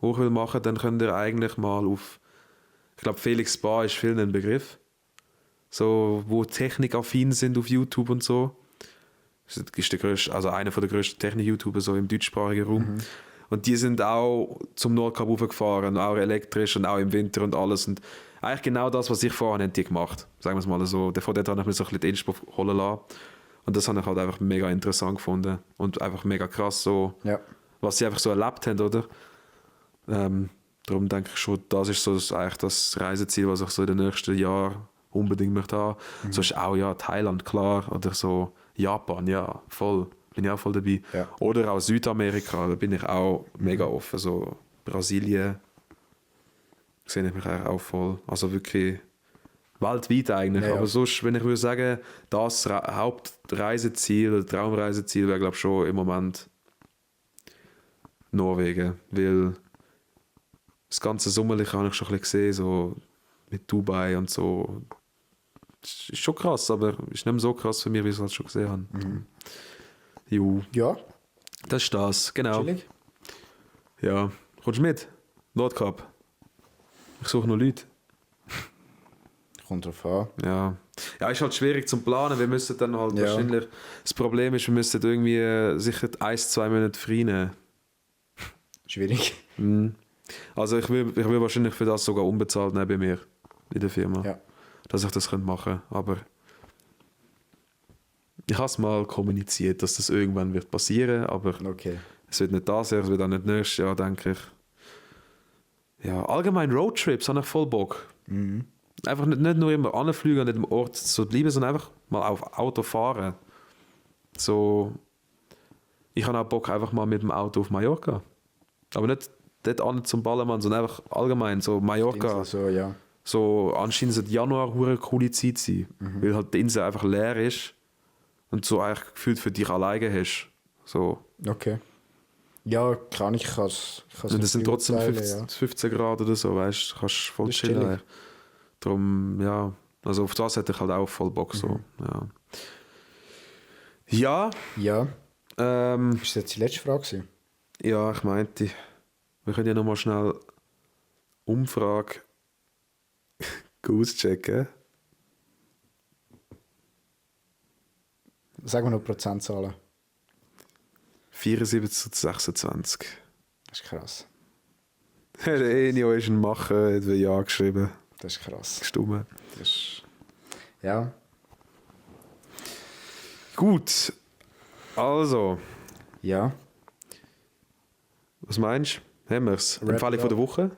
den ich will machen, dann könnt ihr eigentlich mal auf Ich glaube, Felix Bar ist vielen ein Begriff. So, wo technikaffin sind auf YouTube und so. Das ist der grösste, also einer der grössten Technik-YouTuber so im deutschsprachigen Raum. Und die sind auch zum Nordkap hochgefahren, auch elektrisch und auch im Winter und alles. Und eigentlich genau das, was ich vorher haben die gemacht. Sagen wir es mal so. Von dort habe ich mir so ein bisschen die Inspo holen lassen. Und das habe ich halt einfach mega interessant gefunden. Und einfach mega krass, so, Ja. was sie einfach so erlebt haben, oder? Darum denke ich schon, das ist so eigentlich das Reiseziel, was ich so in den nächsten Jahren unbedingt möchte haben. So ist auch ja Thailand, klar. Oder so Japan, ja, voll. Bin ich auch voll dabei. Ja. Oder auch Südamerika, da bin ich auch mega offen. So Brasilien sehe ich mich eigentlich auch voll. Also wirklich weltweit eigentlich. Ja, ja. Aber sonst, wenn ich würde sagen, das Hauptreiseziel, oder Traumreiseziel wäre glaube ich schon im Moment Norwegen. Weil das ganze Sommerliche habe ich schon ein bisschen gesehen, so mit Dubai und so. Das ist schon krass, aber ist nicht mehr so krass für mich, wie ich es halt schon gesehen habe. Jo, Ja, das ist das, genau. chillig. Ja, kommst du mit? Nordkap. Ich suche noch Leute. Kommt drauf an. Ja. Ja, ist halt schwierig zum Planen. Wir müssen dann halt Ja. wahrscheinlich. Das Problem ist, wir müssen irgendwie sicher 1-2 Monate frei nehmen. Schwierig. Also ich will wahrscheinlich für das sogar unbezahlt nehmen bei mir in der Firma. Ja. Dass ich das machen könnte. Aber ich habe es mal kommuniziert, dass das irgendwann wird passieren, aber Okay. es wird nicht das Jahr, es wird auch nicht nächstes Jahr, denke ich. Ja, allgemein Roadtrips habe ich voll Bock. Einfach nicht nur immer anfliegen und an dem Ort zu bleiben, sondern einfach mal auf Auto fahren. So, ich habe auch Bock einfach mal mit dem Auto auf Mallorca. Aber nicht dort an zum Ballermann, sondern einfach allgemein so Mallorca. So, ja. So anscheinend sollte Januar eine coole Zeit sein, weil halt die Insel einfach leer ist und so eigentlich gefühlt für dich alleine hast. So. Okay. Ja, kann ich kann es Und das sind trotzdem beurteilen, 15 Grad oder so, weißt du, kannst voll Das ist chillen. chillig. Darum, ja, also auf das hätte ich halt auch voll Bock. So. Ja, Ja. ja, Ist das jetzt die letzte Frage gewesen? ja, ich meinte, wir können ja nochmal schnell Umfrage auschecken. Sagen wir noch Prozentzahlen. 74-26. Das ist krass. Der Enio ist ein Machen, hat Ja geschrieben. Das ist krass. Stumme. Das ist... Ja. Gut, also, Ja. was meinst du? Haben wir es? Wrap Empfehlung it von der up. Woche?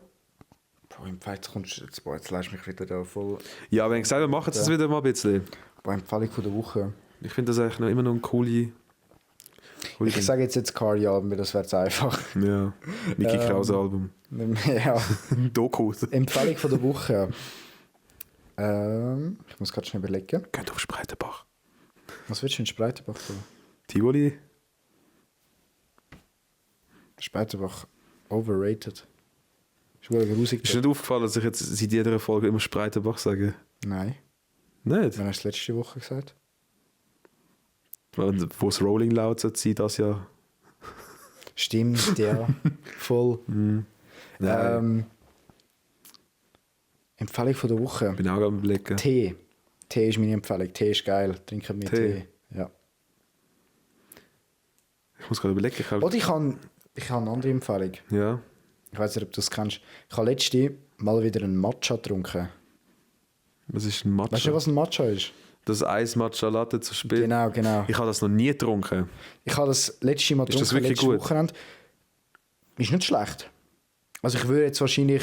Boah, im Fight kommst du jetzt... Boah, jetzt lässt mich wieder da voll... Ja, wenn ich sage, wir machen es Ja. wieder mal ein bisschen. Boah, Empfehlung von der Woche. Ich finde das eigentlich noch immer noch eine coole Ich Ding. sage jetzt Kari-Album, weil das wäre zu einfach. Ja, Niki Krause Album. Ja. Doku. Empfehlung von der Woche. Ich muss gerade schnell überlegen. Könnt auf Spreitenbach. Was willst du in Spreitenbach tun? Tivoli? Spreitenbach overrated. Ist wohl grusig. Ist dir nicht aufgefallen, dass ich jetzt seit jeder Folge immer Spreitenbach sage? Nein. Nicht? Wann hast du letzte Woche gesagt? Und wo es Rolling Loud sein, das ja. Stimmt, ja. Voll. Nein. Empfehlung von der Woche. Bin auch am Überlegen. Tee. Tee ist meine Empfehlung. Tee ist geil. Trinken mit Tee. Tee. Ja. Ich muss gerade überlegen. Oder ich habe eine andere Empfehlung. Ja. Ich weiß nicht, ob du das kennst. Ich habe letzte mal wieder einen Matcha getrunken. Was ist ein Matcha? Weißt du, was ein Matcha ist? Das Eis Matcha Latte zu spielen. Genau, genau. Ich habe das noch nie getrunken. Ich habe das letzte Mal Ist das getrunken, wirklich letztes gut? Wochenende. Ist nicht schlecht. Also ich würde jetzt wahrscheinlich...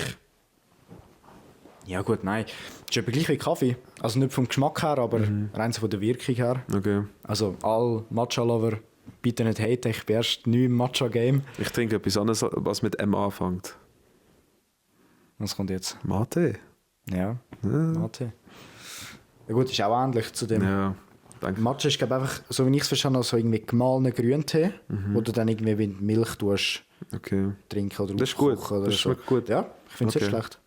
Ja gut, nein. Es ist etwa gleich wie Kaffee. Also nicht vom Geschmack her, aber rein so von der Wirkung her. Okay. Also all Matcha-Lover, bitte nicht haten, ich bin erst neu im Matcha-Game. Ich trinke etwas anderes, was mit M anfängt. Was kommt jetzt? Mate? Ja, Mate. Ja gut, ist auch ähnlich zu dem. Ja, danke. Matcha ist, glaube ich, einfach, so wie ich es verstanden habe, so irgendwie gemahlener Grüntee, wo du dann irgendwie mit Milch tust, Okay. trinken oder Das ist gut. aufkochen oder Das so. schmeckt gut. Ja, ich finde es nicht Okay. schlecht.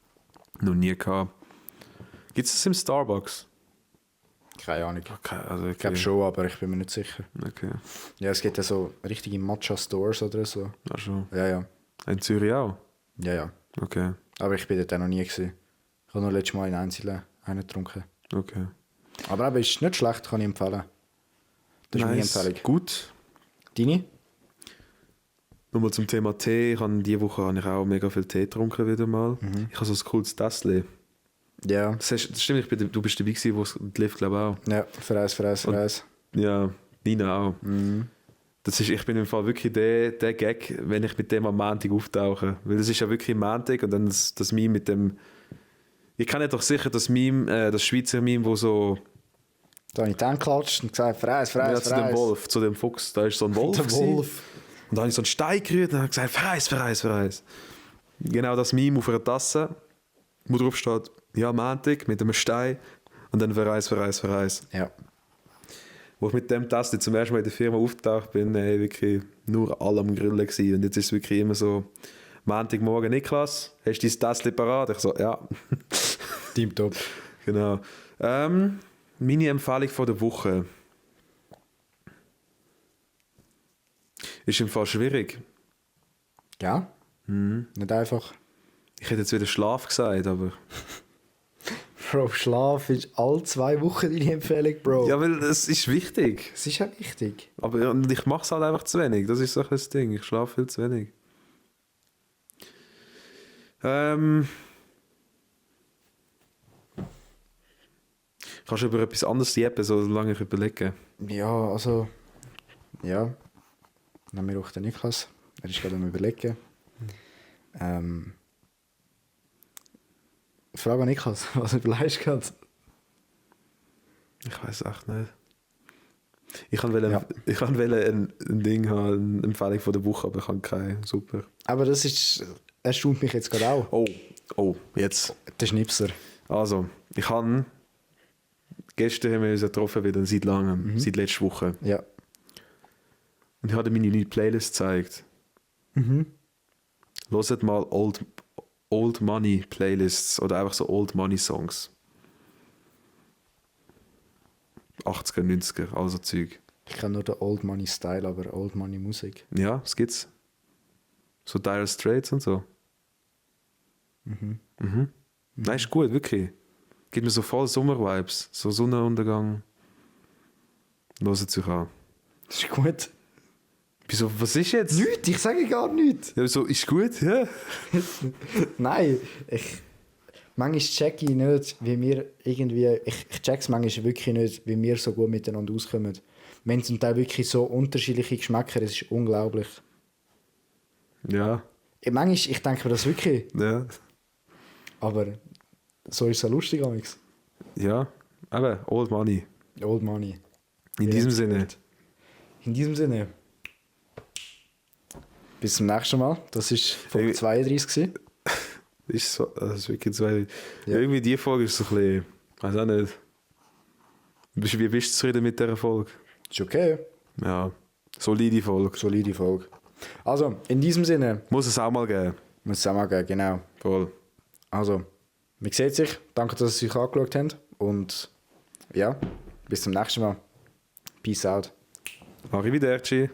Noch nie gehabt. Gibt es das im Starbucks? Keine Ahnung. Okay, also okay. Ich glaube schon, aber ich bin mir nicht sicher. Okay. Ja, es gibt ja so richtige Matcha-Stores oder so. Also, Ja, ja. in Zürich auch? Ja, ja. Okay. Aber ich bin dort auch noch nie gewesen. Ich habe noch letztes Mal in Einzelnen einen getrunken. Okay. Aber eben, ist nicht schlecht, kann ich empfehlen. Das ist meine Empfehlung. Gut. Deine? Nochmal zum Thema Tee. Diese Woche habe ich auch mega viel Tee getrunken wieder mal. Ich habe so ein cooles Tässchen. Ja. Das stimmt, du bist dabei gewesen, wo es lief, glaube ich auch. Ja, für eins. Ja, Nina auch. Ich bin im Fall wirklich der Gag, wenn ich mit dem am Montag auftauche. Weil das ist ja wirklich Montag und dann das Meme mit dem... Ich kenne doch sicher das Meme, das Schweizer Meme, wo so... Da habe ich dann geklatscht und gesagt, für eins. Zu dem Wolf, zu dem Fuchs, da ist so ein Wolf. Der gewesen. Wolf. Und dann habe ich so einen Stein gerührt und habe gesagt, für eins. Genau das Meme auf einer Tasse, wo drauf steht, ja, Montag mit einem Stein und dann für eins. Ja. Wo ich mit dem Tasse zum ersten Mal in der Firma aufgetaucht bin, wirklich nur alle am Grillen gewesen. Und jetzt ist es wirklich immer so, Montagmorgen, Niklas, hast du dein Tasse parat? Ich so, ja. Teamtop. Genau. Meine Empfehlung von der Woche ist im Fall schwierig. Ja? Nicht einfach. Ich hätte jetzt wieder Schlaf gesagt, aber... Bro, Schlaf ist alle 2 Wochen deine Empfehlung, Bro. Ja, weil es ist wichtig. Es ist ja wichtig. Aber ich mache es halt einfach zu wenig. Das ist so ein Ding. Ich schlafe viel zu wenig. Kannst du über etwas anderes jeppen, so lange ich überlege? Ja, also... Ja. Nehmen wir auch den Niklas. Er ist gerade am Überlegen. Frage an Niklas, was überlegst du gerade? Ich weiß echt nicht. Ich wollte ein Ding haben, eine Empfehlung von der Woche, aber ich habe keine. Super. Aber das ist... erstaunt mich jetzt gerade auch. Oh, jetzt. Der Schnipser. Also, gestern haben wir uns getroffen, wieder seit langem, seit letzter Woche. Ja. Und ich habe meine neue Playlist gezeigt. Hört mal Old Money Playlists oder einfach so Old Money Songs. 80er, 90er, also Zeug. Ich kenne nur den Old Money Style, aber Old Money Musik. Ja, das gibt's. So Dire Straits und so. Nein, ist gut, wirklich. Gibt mir so voll Sommer-Vibes. So Sonnenuntergang. Hört es euch an. Das ist gut. Wieso, was ist jetzt? Nichts, ich sage gar nichts. Ja, so, ist gut, ja. Nein, manchmal checke ich nicht, wie wir irgendwie... Ich check's manchmal wirklich nicht, wie wir so gut miteinander auskommen. Wir haben zum Teil wirklich so unterschiedliche Geschmäcker, es ist unglaublich. Ja. Manchmal, ich denke mir das wirklich, Ja. aber so ist es ja lustig, Alex. Ja, aber Old Money. Old Money. In diesem Sinne. In diesem Sinne. Bis zum nächsten Mal. Das war Folge 32 gewesen. Ist so, das ist wirklich zwei. Ja. Irgendwie die Folge ist so ein bisschen. Weiß auch nicht. Wie bist du zufrieden mit dieser Folge? Ist okay. Ja. Solide Folge. Solide Folge. Also, in diesem Sinne. Muss es auch mal geben. Muss es auch mal geben, genau. Voll. Also, man sieht sich. Danke, dass ihr euch angeschaut habt. Und ja, bis zum nächsten Mal. Peace out. Arrivederci.